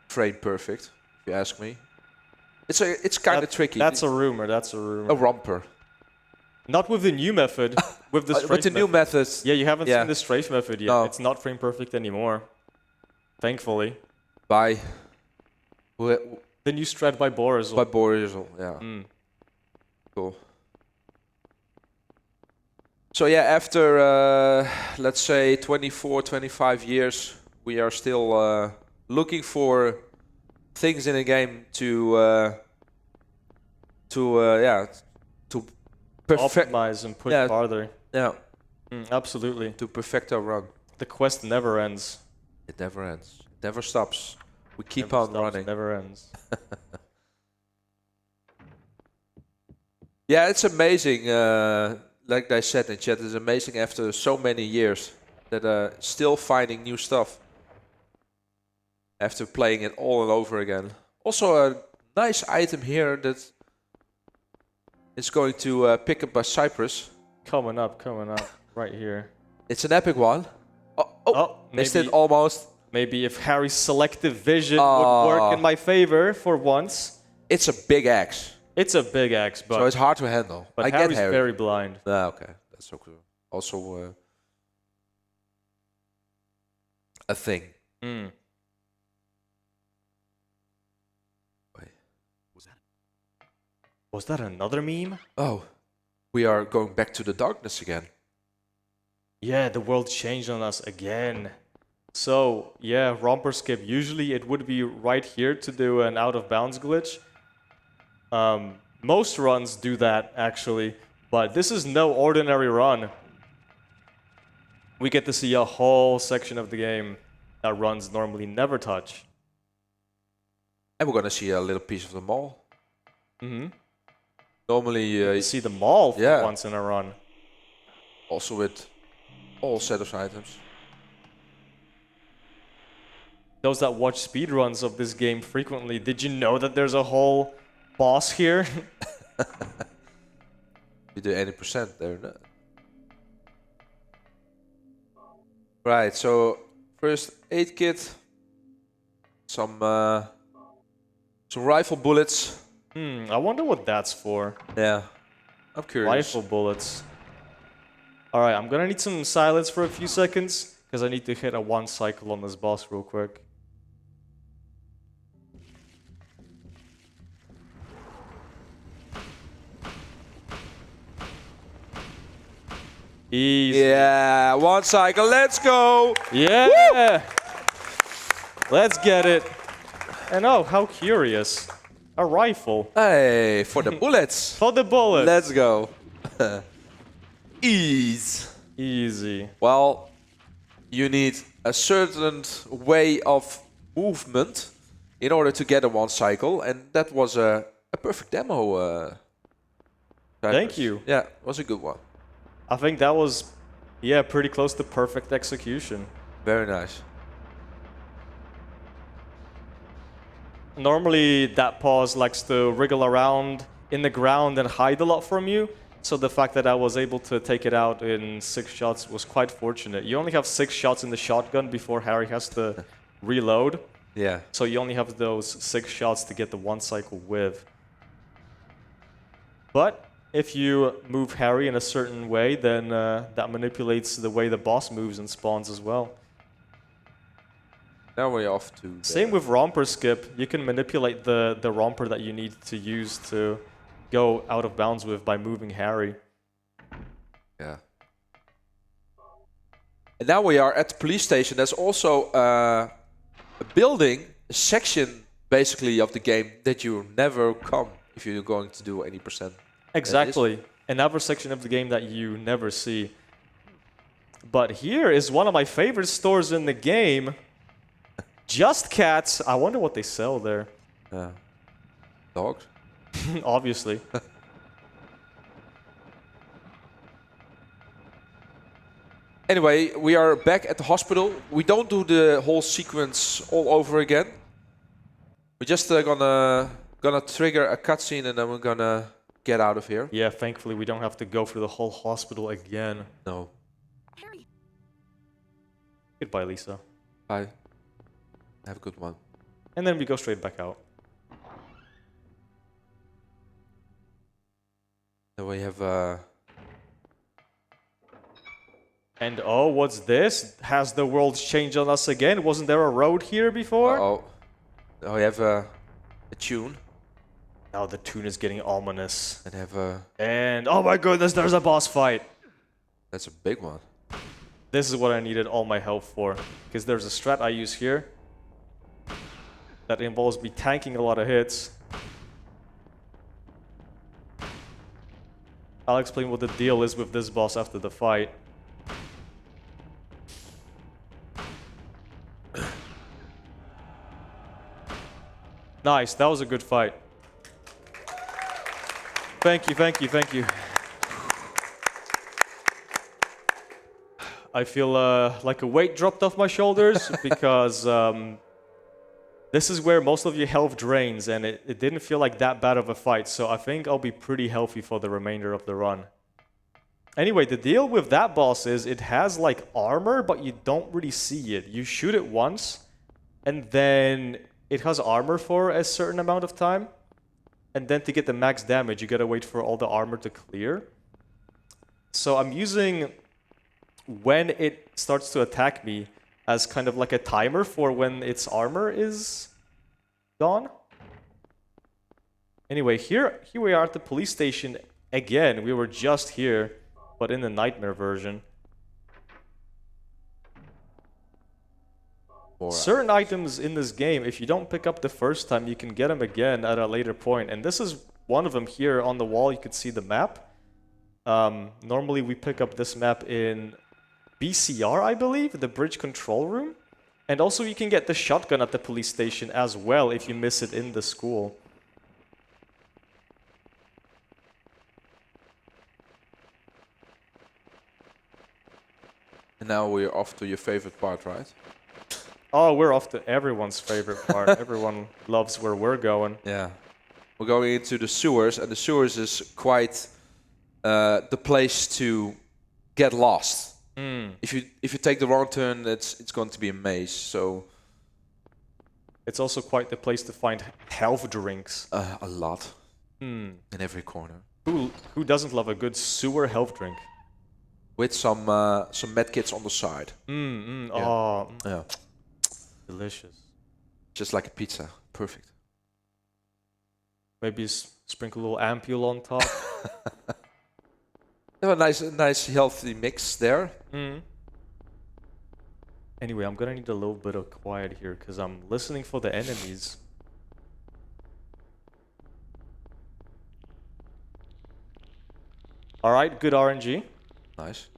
frame perfect, if you ask me. It's kind of tricky. That's a rumor. That's a rumor. A romper. Not with the new method. With the With strafe the new method. methods. Yeah, you haven't Yeah. seen the strafe method yet. No. It's not frame perfect anymore. Thankfully. By The new strat by Boris. Borisel, yeah. Cool. So yeah, after let's say 24, 25 years, we are still looking for things in a game to perfect. Optimize and push Yeah. farther. Yeah, Absolutely. to perfect our run. The quest never ends. It never ends. It never stops. We keep Never on stops, running. Never ends. Yeah, it's amazing. Like they said in chat, it's amazing after so many years that still finding new stuff after playing it all and over again. Also, a nice item here that is going to pick up by Cyprys. Coming up, right here. It's an epic one. Oh, missed it almost. Maybe if Harry's selective vision would work in my favor for once. It's a big axe. It's a big axe, but So it's hard to handle. but I Harry's get Harry. very blind. Okay, that's so cool. Also, a thing. Mm. Was that another meme? Oh, we are going back to the darkness again. Yeah, the world changed on us again. So, yeah, romper skip. Usually it would be right here to do an out of bounds glitch. Most runs do that, actually. But this is no ordinary run. We get to see a whole section of the game that runs normally never touch. And we're gonna see a little piece of the mall. Mm-hmm. Normally, You see the mall for yeah. once in a run. also with all set of items. Those that watch speedruns of this game frequently, did you know that there's a whole boss here? You do 80% there. No? Right, so first aid kit, some rifle bullets. I wonder what that's for. Yeah, I'm curious. Rifle bullets. Alright, I'm gonna need some silence for a few seconds, because I need to hit a 1 cycle on this boss real quick. Easy. Yeah, 1 cycle, let's go! Yeah! Let's get it. And oh, how curious. A rifle. Hey, for the bullets! For the bullet. Let's go. Ease. Easy. Well, you need a certain way of movement in order to get a 1 cycle, and that was a perfect demo. Thank you. Yeah, it was a good one. I think that was, yeah, pretty close to perfect execution. Very nice. Normally, that pause likes to wriggle around in the ground and hide a lot from you. So the fact that I was able to take it out in 6 shots was quite fortunate. You only have 6 shots in the shotgun before Harry has to reload. Yeah. So you only have those 6 shots to get the 1 cycle with. But if you move Harry in a certain way, then that manipulates the way the boss moves and spawns as well. Now we're off to... Same with romper skip. You can manipulate the romper that you need to use to go out of bounds with by moving Harry. Yeah. And now we are at the police station. There's also a building, a section basically of the game that you never come if you're going to do 80%. Exactly. Another section of the game that you never see. But here is one of my favorite stores in the game. Just Cats. I wonder what they sell there. Dogs? Obviously. Anyway, we are back at the hospital. We don't do the whole sequence all over again. We're just gonna trigger a cutscene and then we're gonna get out of here. Yeah, thankfully we don't have to go through the whole hospital again. No. Harry, Goodbye, Lisa. Bye. Have a good one. And then we go straight back out. Then we have And oh, what's this? Has the world changed on us again? Wasn't there a road here before? oh, we have a tune Now the tune is getting ominous. and have a And oh my goodness, there's a boss fight. that's a big one. This is what I needed all my help for. Because there's a strat I use here that involves me tanking a lot of hits. I'll explain what the deal is with this boss after the fight. Nice, that was a good fight. Thank you, thank you, thank you. I feel like a weight dropped off my shoulders because this is where most of your health drains, and it didn't feel like that bad of a fight, so I think I'll be pretty healthy for the remainder of the run. Anyway, the deal with that boss is it has like armor, but you don't really see it. You shoot it once, and then it has armor for a certain amount of time. And then to get the max damage, you gotta wait for all the armor to clear. So I'm using when it starts to attack me as kind of like a timer for when its armor is gone. Anyway, here we are at the police station again. We were just here, but in the nightmare version. Certain items in this game, if you don't pick up the first time, you can get them again at a later point. And this is one of them here on the wall. You could see the map. Normally we pick up this map in BCR, I believe, the bridge control room. And also you can get the shotgun at the police station as well if you miss it in the school. And now we're off to your favorite part, right? Oh, we're off to everyone's favorite part. Everyone loves where we're going. Yeah. We're going into the sewers, and the sewers is quite the place to get lost. If you take the wrong turn, it's going to be a maze. So it's also quite the place to find health drinks. A lot. In every corner. Who doesn't love a good sewer health drink? With some medkits on the side. Yeah. Oh. Oh, Yeah. delicious. Just like a pizza. Perfect. Maybe sprinkle a little ampule on top. A nice healthy mix there. Anyway, I'm gonna need a little bit of quiet here because I'm listening for the enemies. Alright, good RNG. Nice.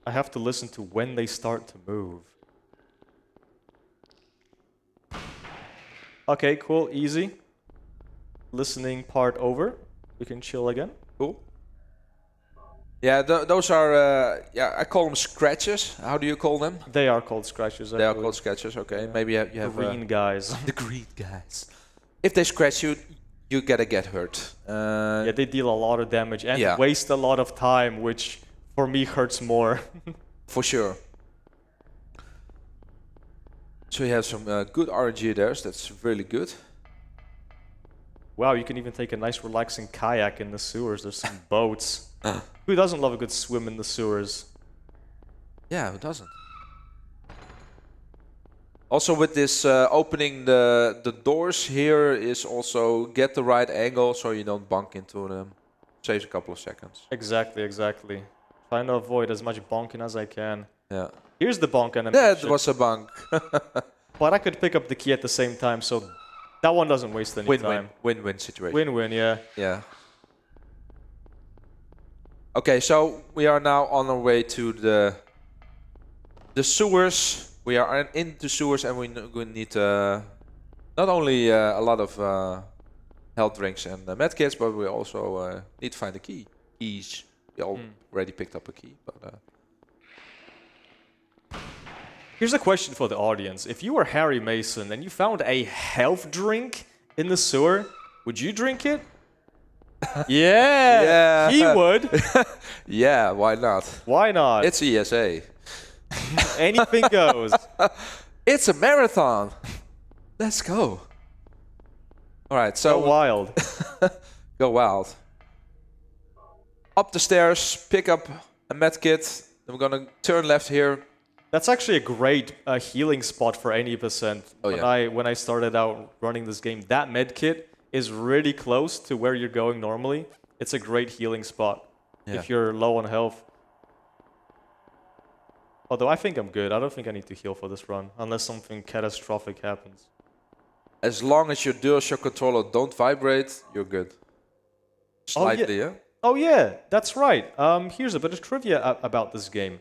I have to listen to when they start to move. Okay, cool, easy. Listening part over. We can chill again. Cool. Yeah, those are, I call them scratches. How do you call them? They are called scratches. They are called scratches, okay. Yeah. Maybe you have green guys. the green guys. If they scratch you, you gotta get hurt. Yeah, they deal a lot of damage and Yeah. waste a lot of time, which for me hurts more. For sure. So you have some good RNG there, so that's really good. Wow, you can even take a nice relaxing kayak in the sewers. There's some boats. Who doesn't love a good swim in the sewers? Yeah, who doesn't? Also with this opening the doors here is also get the right angle so you don't bump into them. Saves a couple of seconds. Exactly, exactly. Trying to avoid as much bonking as I can. Yeah. Here's the bonk animation. That was a bunk. But I could pick up the key at the same time, so that one doesn't waste any time. Win-win situation. Win-win, yeah. Yeah. Okay, so we are now on our way to the sewers. We are in the sewers, and we need not only a lot of health drinks and medkits, but we also need to find the keys. We already picked up a key, but. Here's a question for the audience. If you were Harry Mason and you found a health drink in the sewer, would you drink it? Yeah, he would. Yeah, why not? Why not? It's ESA. Anything goes. It's a marathon. Let's go. All right, so Go wild. Go wild. Up the stairs, pick up a medkit. Then we're gonna turn left here. That's actually a great healing spot for any percent. Oh, yeah. When I started out running this game, that medkit is really close to where you're going normally. It's a great healing spot if you're low on health. Although I think I'm good. I don't think I need to heal for this run, unless something catastrophic happens. As long as your DualShock controller don't vibrate, you're good. Slightly, yeah? Oh yeah, that's right. Here's a bit of trivia about this game.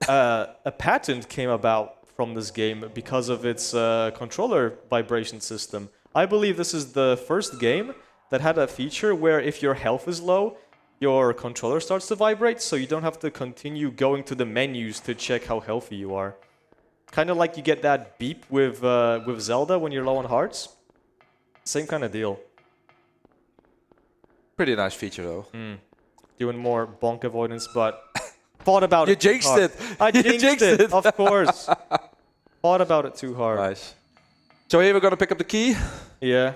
A patent came about from this game because of its controller vibration system. I believe this is the first game that had a feature where if your health is low, your controller starts to vibrate, so you don't have to continue going to the menus to check how healthy you are. Kind of like you get that beep with Zelda when you're low on hearts. Same kind of deal. Pretty nice feature though. Doing more bonk avoidance, but thought about You it. too jinxed hard. it. I You jinxed jinxed it, it. of course. Thought about it too hard. Nice. So here we're gonna pick up the key. Yeah.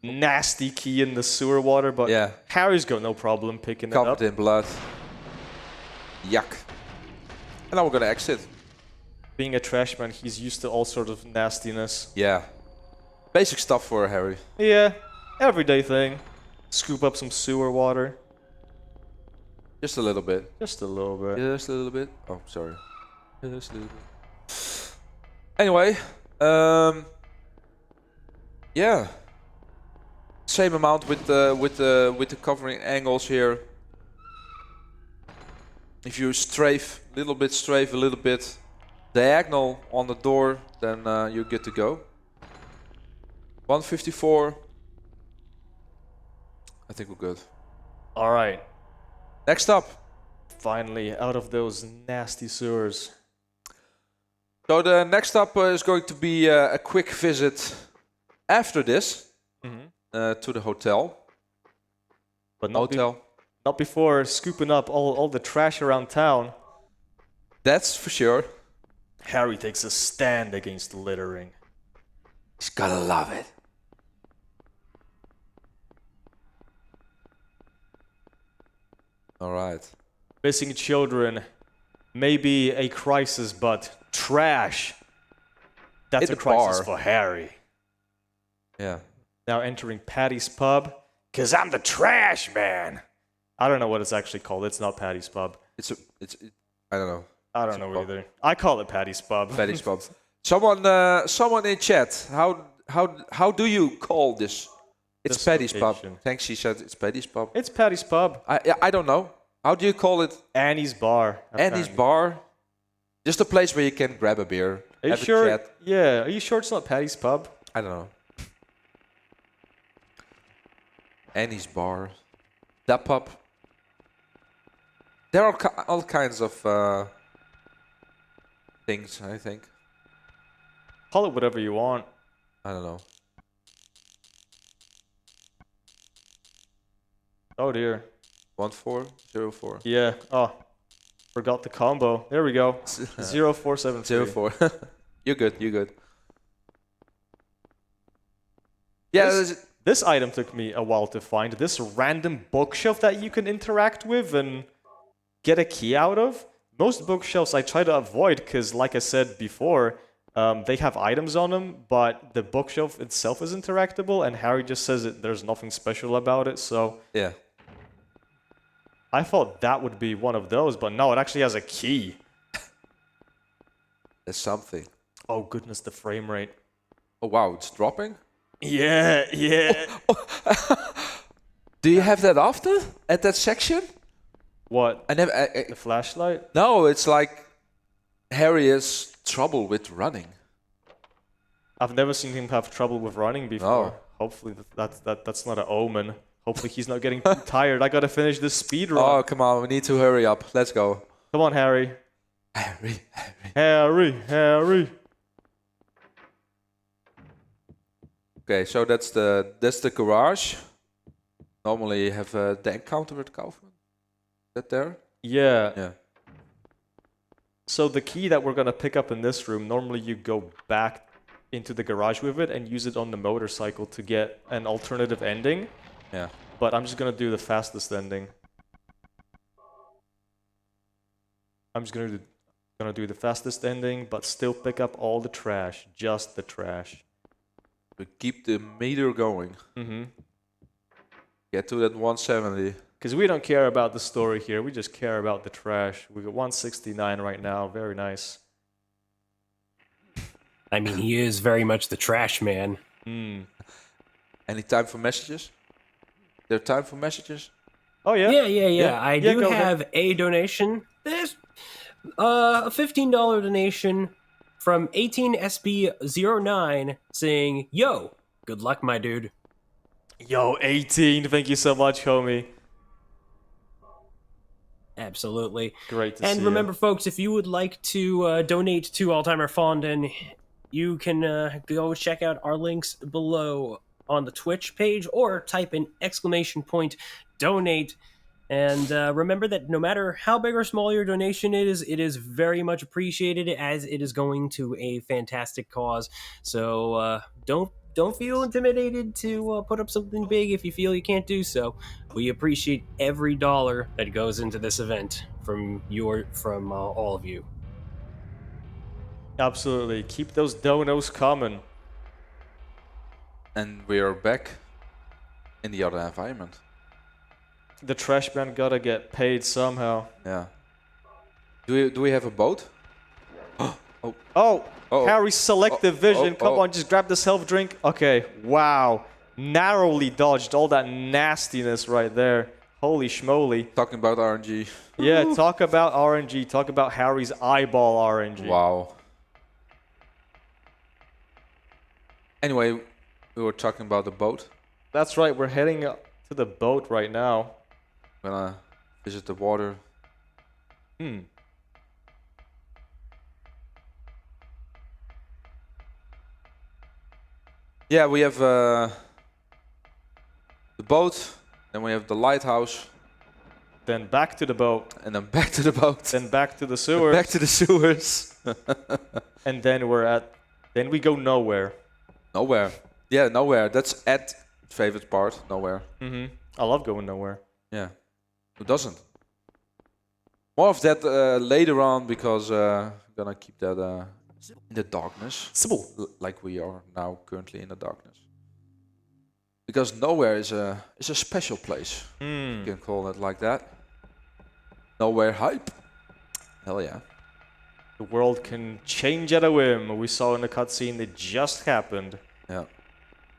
Nasty key in the sewer water, but Yeah. Harry's got no problem picking it up. Covered in blood. Yuck. And now we're gonna exit. Being a trash man, he's used to all sort of nastiness. Yeah. Basic stuff for Harry. Yeah, everyday thing. Scoop up some sewer water. Just a little bit. Just a little bit. Just a little bit. Oh, sorry. Just a little bit. Anyway, yeah. Same amount with the covering angles here. If you strafe a little bit diagonal on the door, then you're good to go. 154. I think we're good. All right. Next up. Finally, out of those nasty sewers. So the next up is going to be a quick visit after this to the hotel. But not, Hotel. not before scooping up all the trash around town. That's for sure. Harry takes a stand against littering. He's gonna love it. All right. Missing children may be a crisis, but trash. That's In a the crisis bar. for Harry. Yeah. Now entering Patty's Pub, because I'm the trash man. I don't know what it's actually called. It's not Patty's Pub. I don't know. I don't know either. I call it Patty's Pub. Paddy's pub. Someone in chat. How do you call this? It's This Paddy's pub. location. Thanks, she said it's Paddy's pub. It's Patty's Pub. I don't know. How do you call it? Annie's Bar. Annie's apparently. bar. Just a place where you can grab a beer. Are you have sure? a chat. Yeah. Are you sure it's not Patty's Pub? I don't know. Annie's bar. That pub. There are all kinds of things, I think. Call it whatever you want. I don't know. Oh dear. 1404. Yeah. Oh, forgot the combo. There we go. 0473. 04. You're good. You're good. Yeah. This item took me a while to find. This random bookshelf that you can interact with and get a key out of. Most bookshelves I try to avoid because, like I said before, they have items on them, but the bookshelf itself is interactable, and Harry just says that there's nothing special about it, so Yeah. I thought that would be one of those, but no, it actually has a key. There's something. Oh goodness, the frame rate. Oh wow, it's dropping. Yeah, yeah. Do you have that often at that section? What? I never. The flashlight? No, it's like Harry has trouble with running. I've never seen him have trouble with running before. No. Hopefully that's not an omen. Hopefully he's not getting too tired. I gotta finish this speed run. Oh come on, we need to hurry up. Let's go. Come on, Harry. Harry. Harry. Okay, so that's the garage. Normally you have the encounter with Kaufman. Is that there? Yeah. Yeah. So the key that we're gonna pick up in this room, normally you go back into the garage with it and use it on the motorcycle to get an alternative ending. Yeah. But I'm just gonna do the fastest ending. I'm just gonna do the fastest ending, but still pick up all the trash, just the trash. We keep the meter going. Mm-hmm. Get to that 170. Because we don't care about the story here, we just care about the trash. We got 169 right now, very nice. I mean, he is very much the trash man. Any time for messages? There time for messages? Oh yeah? Yeah. I do go ahead. have a donation. There's a $15 donation from 18SB09 saying, "Yo, good luck, my dude." Yo, 18, thank you so much, homie. Absolutely. Great to And see remember, folks, if you would like to donate to Alzheimer Fondin, you can go check out our links below on the Twitch page or type in !donate. And remember that no matter how big or small your donation is, it is very much appreciated as it is going to a fantastic cause. So don't feel intimidated to put up something big if you feel you can't do so. We appreciate every dollar that goes into this event from all of you. Absolutely. Keep those donos coming. And we are back in the other environment. The trash man gotta get paid somehow. Yeah. Do we have a boat? Oh, Uh-oh. Harry's selective vision. Come oh. on, just grab this health drink. Okay, wow. Narrowly dodged all that nastiness right there. Holy schmoly. Talking about RNG. Yeah, talk about RNG. Talk about Harry's eyeball RNG. Wow. Anyway, we were talking about the boat. That's right, we're heading to the boat right now. Gonna visit the water. Yeah, we have the boat, then we have the lighthouse, Then back to the boat. and then back to the boat. Then back to the sewers. Back to the sewers. And then then we go nowhere. Nowhere. Yeah, nowhere. That's Ed's favorite part. Nowhere. I love going nowhere. Yeah. Who doesn't? More of that later on because gonna keep that in the darkness. Sybil. Like we are now currently in the darkness. Because nowhere is a special place. You can call it like that. Nowhere hype. Hell yeah. The world can change at a whim. We saw in the cutscene it just happened. Yeah.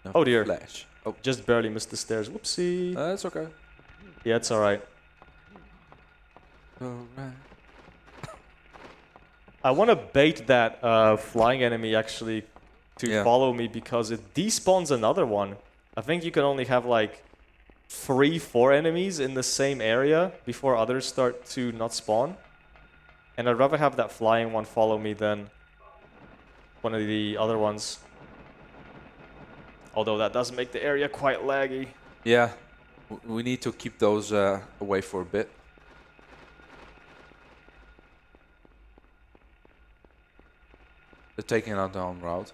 No Oh dear. Flash. Oh, Just barely missed the stairs. Whoopsie. that's okay. Yeah, it's alright. Alright. I want to bait that flying enemy actually to follow me because it despawns another one. I think you can only have like 3-4 enemies in the same area before others start to not spawn. And I'd rather have that flying one follow me than one of the other ones. Although that does make the area quite laggy. Yeah. We need to keep those away for a bit. They're taking out their own route.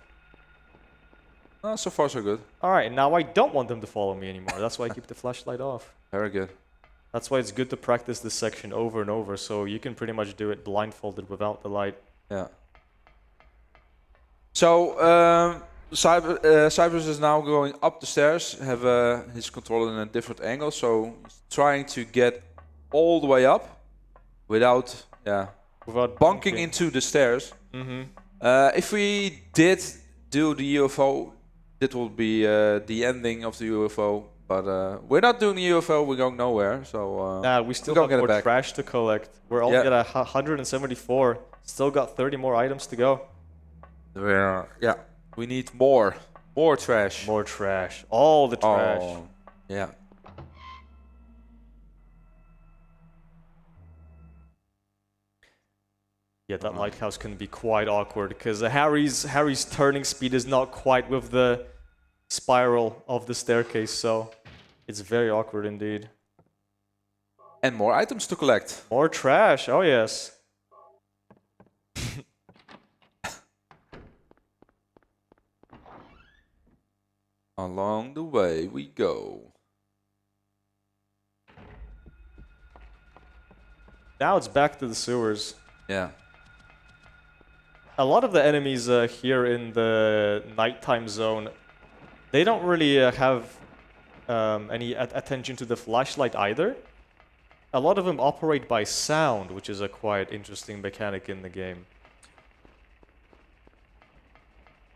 So far so good. Alright, now I don't want them to follow me anymore. That's why I keep the flashlight off. Very good. That's why it's good to practice this section over and over, so you can pretty much do it blindfolded without the light. Yeah. So Cyprys is now going up the stairs, have his controller in a different angle, so he's trying to get all the way up without Without bunking into the stairs. If we did do the UFO, that will be the ending of the UFO. But we're not doing the UFO, we're going nowhere. So Nah, we still we're have gonna get more it back. trash to collect. We're only at 174. Still got 30 more items to go. Yeah, we need more trash. More trash. All the trash. Oh, yeah. Yeah, that lighthouse can be quite awkward because Harry's turning speed is not quite with the spiral of the staircase, so it's very awkward indeed. And more items to collect. More trash, oh yes. Along the way we go. Now it's back to the sewers. Yeah. A lot of the enemies here in the nighttime zone, they don't really have any attention to the flashlight either. A lot of them operate by sound, which is a quite interesting mechanic in the game.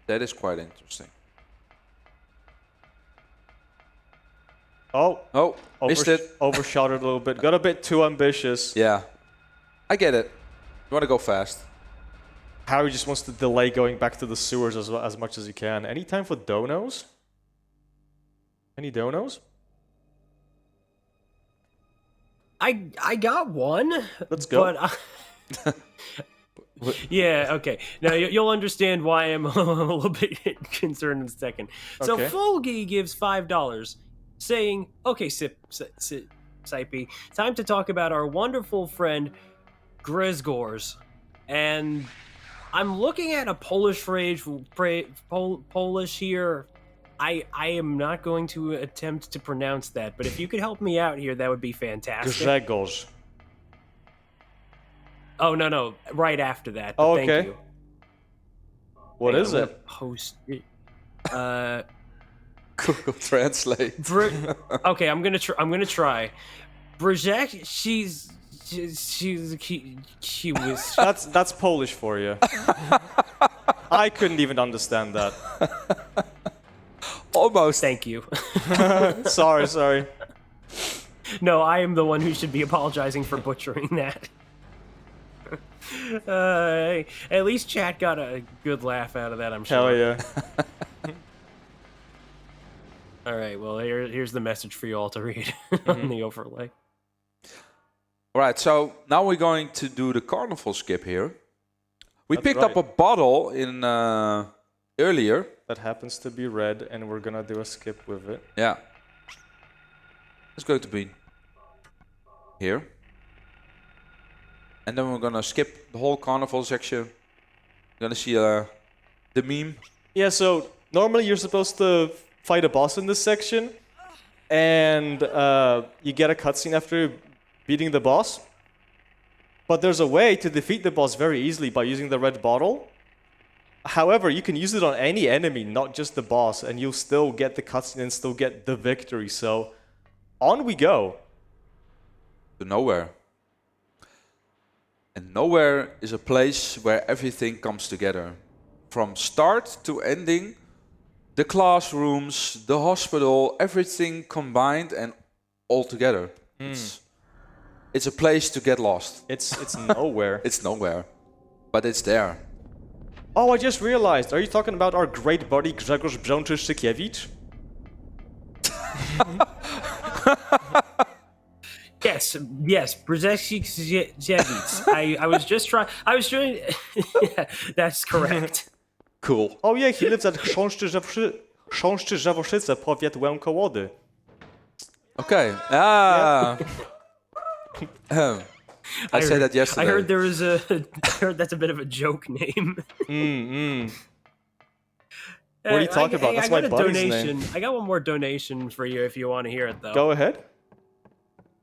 That is quite interesting. Oh, Missed it. Overshot it a little bit. Got a bit too ambitious. Yeah. I get it. You want to go fast. Harry just wants to delay going back to the sewers as much as he can. Any time for donos? Any donos? I got one. Let's go. But yeah, okay. Now you'll understand why I'm a little bit concerned in a second. So Okay. Folgy gives $5, saying, "Okay, Sipey, time to talk about our wonderful friend Grisgors." And I'm looking at a Polish phrase, Polish here. I am not going to attempt to pronounce that, but if you could help me out here, that would be fantastic. Grzegorz. Oh no, right after that. Oh, Thank okay. you. What Hang is on, I'm it? gonna Post. Google Translate. Okay, I'm gonna try. Brzek, she was. That's Polish for you. I couldn't even understand that. Almost. Thank you. Sorry. No, I am the one who should be apologizing for butchering that. At least chat got a good laugh out of that, I'm sure. Hell yeah. All right, well, here's the message for you all to read on the overlay. All right, so now we're going to do the carnival skip here. We That's picked up a right. bottle in earlier. That happens to be red, and we're gonna do a skip with it. Yeah. It's going to be here. And then we're gonna skip the whole carnival section. You're gonna see the meme. Yeah, so normally you're supposed to fight a boss in this section, and you get a cutscene after beating the boss. But there's a way to defeat the boss very easily by using the red bottle. However, you can use it on any enemy, not just the boss, and you'll still get the cutscene and still get the victory. So, on we go. To nowhere. And nowhere is a place where everything comes together. From start to ending, the classrooms, the hospital, everything combined and all together. It's a place to get lost. It's nowhere. It's nowhere, but it's there. Oh, I just realized. Are you talking about our great buddy Grzegorz Brzączyk-Szykiewicz? Yes, Brzezinski. I was just trying. I was trying. Yeah, that's correct. Cool. Oh yeah, he lives at Chrząszczy-Żawoszyce, powiat Łękołody. Okay. I said that yesterday. I heard there was a. I heard that's a bit of a joke name. What are you talking about? That's my got a buddy's donation. name. I got one more donation for you if you want to hear it though. Go ahead.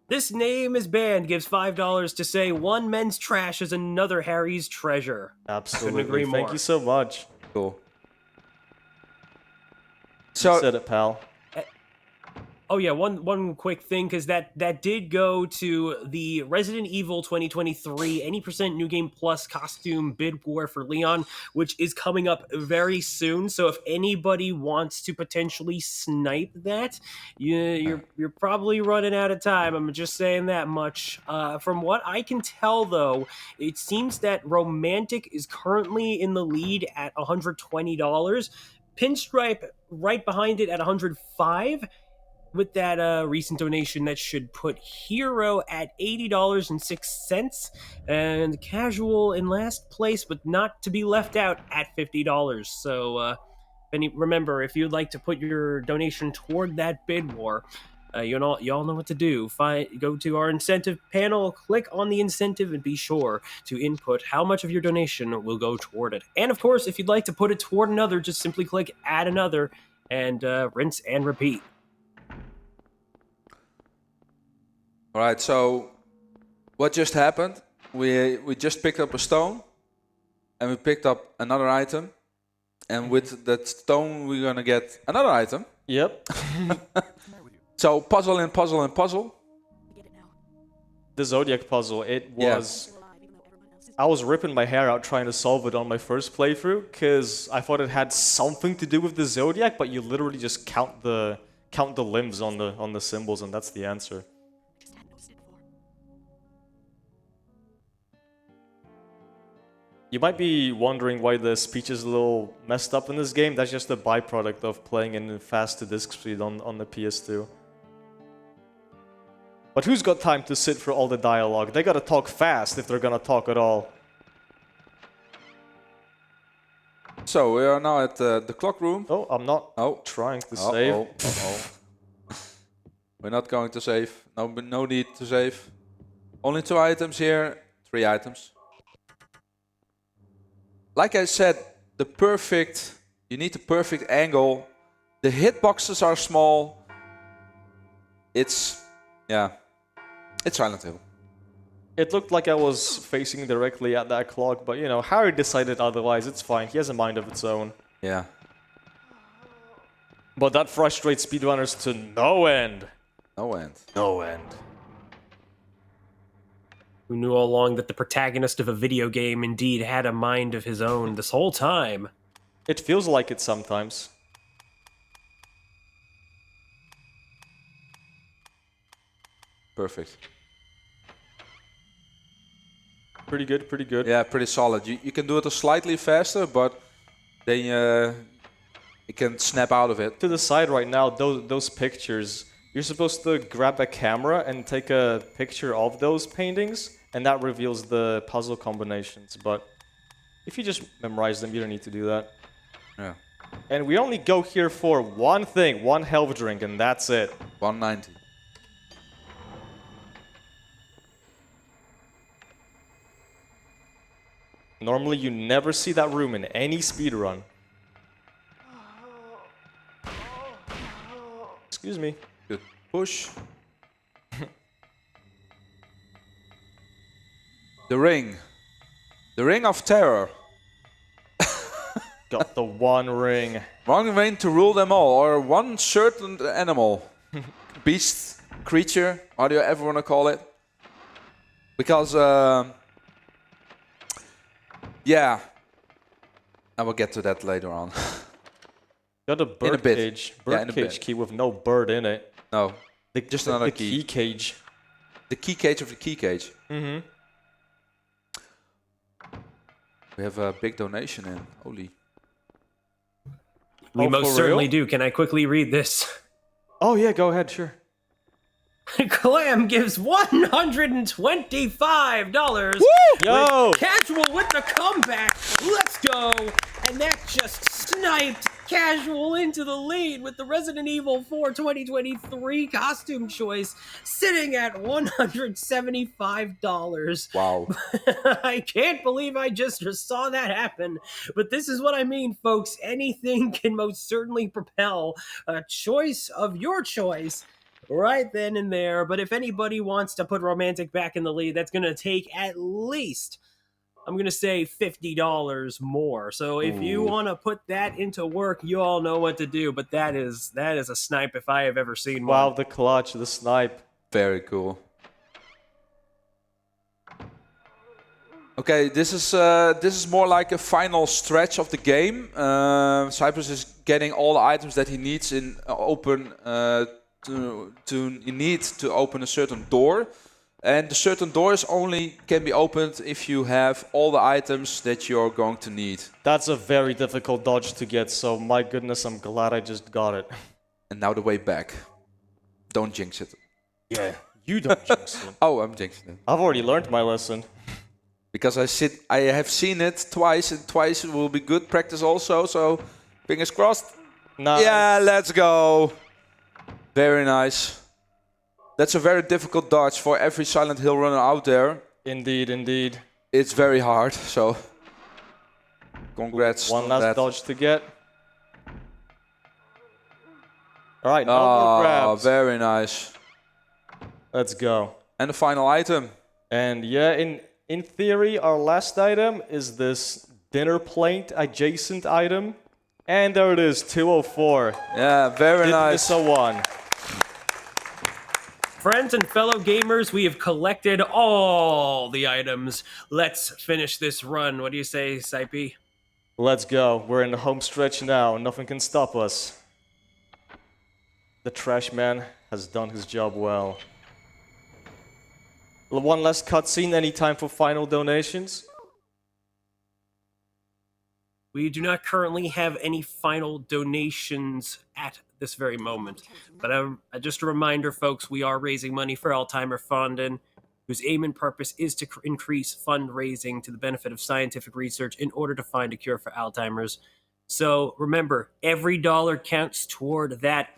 This name is banned. Gives $5 to say one men's trash is another Harry's treasure. Absolutely. agree Thank more. you so much. Cool. So, you So said it, pal. Oh yeah, one quick thing, because that did go to the Resident Evil 2023 any% New Game Plus costume bid war for Leon, which is coming up very soon. So if anybody wants to potentially snipe that, you're probably running out of time. I'm just saying that much. From what I can tell, though, it seems that Romantic is currently in the lead at $120. Pinstripe right behind it at $105. With that recent donation, that should put Hero at $80.06, and Casual in last place, but not to be left out, at $50. So, remember, if you'd like to put your donation toward that bid war, y'all know what to do. Go to our incentive panel, click on the incentive, and be sure to input how much of your donation will go toward it. And of course, if you'd like to put it toward another, just simply click Add Another, and rinse and repeat. all right. So what just happened? We just picked up a stone, and we picked up another item, and with that stone we're gonna get another item. Yep. So puzzle and puzzle and puzzle. Get it now. The Zodiac puzzle, it Yeah. was... We're alive, even though everyone else is. I was ripping my hair out trying to solve it on my first playthrough, because I thought it had something to do with the Zodiac, but you literally just count the limbs on the symbols, and that's the answer. I just hadn't noticed it before. You might be wondering why the speech is a little messed up in this game. That's just a byproduct of playing in fast to disk speed on the PS2. But who's got time to sit for all the dialogue? They gotta talk fast if they're gonna talk at all. So we are now at the clock room. Oh, I'm not trying to save. We're not going to save. No need to save. Only 2 items here, 3 items. Like I said, you need the perfect angle. The hitboxes are small. It's Silent Hill. It looked like I was facing directly at that clock, but you know, Harry decided otherwise. It's fine. He has a mind of its own. Yeah. But that frustrates speedrunners to no end. No end. No end. Who knew all along that the protagonist of a video game indeed had a mind of his own this whole time? It feels like it sometimes. Perfect. Pretty good, pretty good. Yeah, pretty solid. You can do it slightly faster, but then you can snap out of it. To the side right now, those pictures, you're supposed to grab a camera and take a picture of those paintings, and that reveals the puzzle combinations. But if you just memorize them, you don't need to do that. Yeah. And we only go here for one thing, one health drink, and that's it. 190. Normally, you never see that room in any speedrun. Excuse me. Good push. The ring. The ring of terror. Got the one ring. One ring to rule them all, or one certain animal. Beast, creature, how do you ever want to call it? Because, yeah, I will get to that later on. Got a bird bit. cage. Yeah, Bird in a cage bit. key with no bird in it. No, Just another the key. key cage. The key cage of the key cage. Mm-hmm. We have a big donation in. Holy. We Oh, most for certainly real? do. Can I quickly read this? Oh yeah, go ahead, sure. Clam gives $125. Yo! Casual with the comeback. Let's go. And that just sniped Casual into the lead with the Resident Evil 4 2023 costume choice sitting at $175. Wow. I can't believe I just saw that happen. But this is what I mean, folks. Anything can most certainly propel a choice of your choice right then and there. But if anybody wants to put Romantic back in the lead, that's going to take at least, I'm going to say, $50 more. So if you want to put that into work, you all know what to do. But that is a snipe if I have ever seen Wow, one. the clutch, the snipe. Very cool. Okay, this is more like a final stretch of the game. Cyprys is getting all the items that he needs in open to open a certain door, and the certain doors only can be opened if you have all the items that you're going to need. That's a very difficult dodge to get, so my goodness, I'm glad I just got it. And now the way back. Don't jinx it. Yeah, you don't jinx it. Oh, I'm jinxing it. I've already learned my lesson. Because I have seen it twice, and twice it will be good practice also, so fingers crossed. Nice. Yeah, let's go. Very nice. That's a very difficult dodge for every Silent Hill runner out there. Indeed, indeed. It's very hard, so congrats One on last that. dodge to get. All right, no more grabs. Very nice. Let's go. And the final item. And yeah, in theory, our last item is this dinner plate adjacent item. And there it is, 204. Yeah, very Didn't nice. miss a one. Friends and fellow gamers, we have collected all the items. Let's finish this run. What do you say, Cypy? Let's go. We're in the home stretch now. Nothing can stop us. The trash man has done his job well. One last cutscene. Any time for final donations? we do not currently have any final donations at this very moment. But just a reminder, folks, we are raising money for Alzheimer Fonden, whose aim and purpose is to increase fundraising to the benefit of scientific research in order to find a cure for Alzheimer's. So remember, every dollar counts toward that.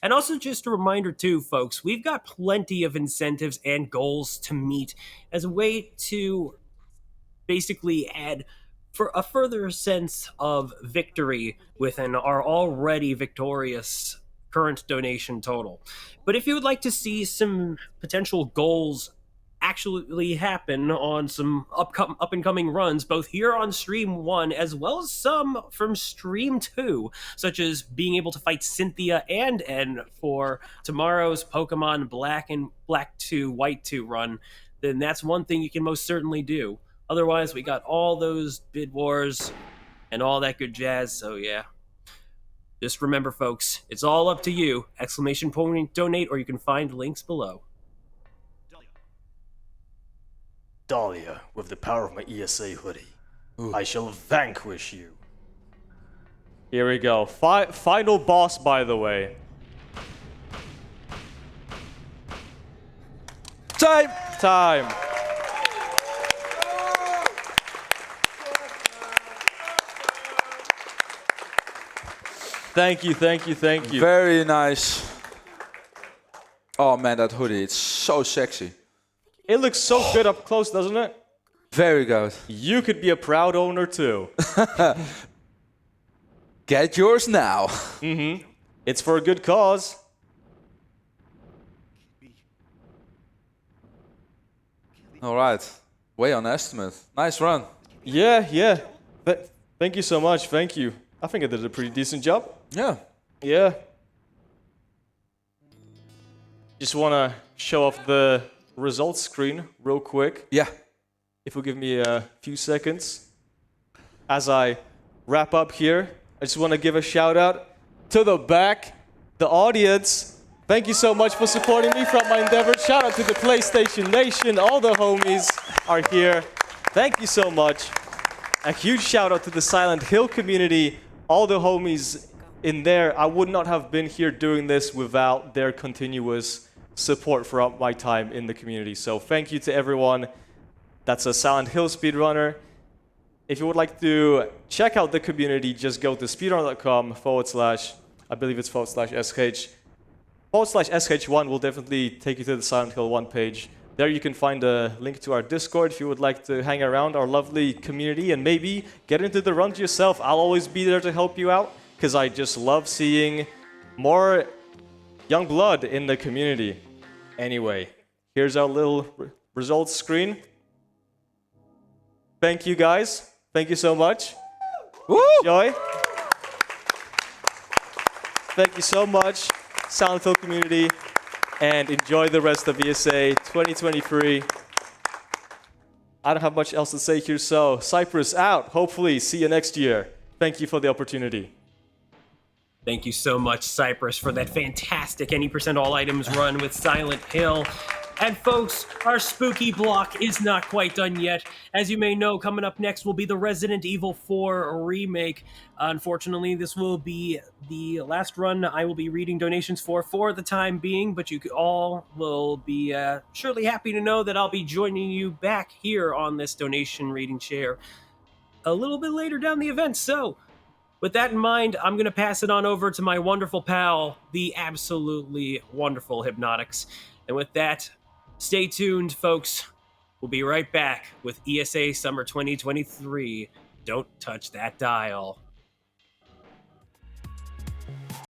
And also just a reminder too, folks, we've got plenty of incentives and goals to meet as a way to basically add for a further sense of victory within our already victorious current donation total. But if you would like to see some potential goals actually happen on some up and coming runs, both here on Stream 1 as well as some from Stream 2, such as being able to fight Cynthia and N for tomorrow's Pokemon Black 2, White 2 run, then that's one thing you can most certainly do. Otherwise, we got all those bid wars and all that good jazz, so yeah. Just remember, folks, it's all up to you. Exclamation point donate, or you can find links below. Dahlia, with the power of my ESA hoodie, I shall vanquish you. Here we go. Final boss, by the way. Time! Thank you. Very nice. Oh man, that hoodie, it's so sexy. It looks so good up close, doesn't it? Very good. You could be a proud owner too. Get yours now. It's for a good cause. All right. Way on estimate. Nice run. Yeah. Thank you so much. Thank you. I think I did a pretty decent job. Yeah. Just want to show off the results screen real quick. Yeah. If you'll give me a few seconds. As I wrap up here, I just want to give a shout out to the back, the audience. Thank you so much for supporting me throughout my endeavors. Shout out to the PlayStation Nation. All the homies are here. Thank you so much. A huge shout out to the Silent Hill community. All the homies in there. I would not have been here doing this without their continuous support throughout my time in the community. So thank you to everyone. That's a Silent Hill speedrunner. If you would like to check out the community, just go to speedrun.com / I believe it's /SH. /SH1 will definitely take you to the Silent Hill 1 page. There you can find a link to our Discord if you would like to hang around our lovely community and maybe get into the runs yourself. I'll always be there to help you out because I just love seeing more young blood in the community. Anyway, here's our little results screen. Thank you guys. Thank you so much. Woo! Enjoy. Thank you so much, Silent Hill community, and enjoy the rest of ESA 2023. I don't have much else to say here, so Cyprys out. Hopefully, see you next year. Thank you for the opportunity. Thank you so much, Cyprys, for that fantastic any % all items run with Silent Hill. And folks, our spooky block is not quite done yet. As you may know, coming up next will be the Resident Evil 4 remake. Unfortunately, this will be the last run I will be reading donations for the time being, but you all will be surely happy to know that I'll be joining you back here on this donation reading chair a little bit later down the event. So, with that in mind, I'm going to pass it on over to my wonderful pal, the absolutely wonderful Hypnotics. And with that, stay tuned, folks. We'll be right back with ESA Summer 2023. Don't touch that dial.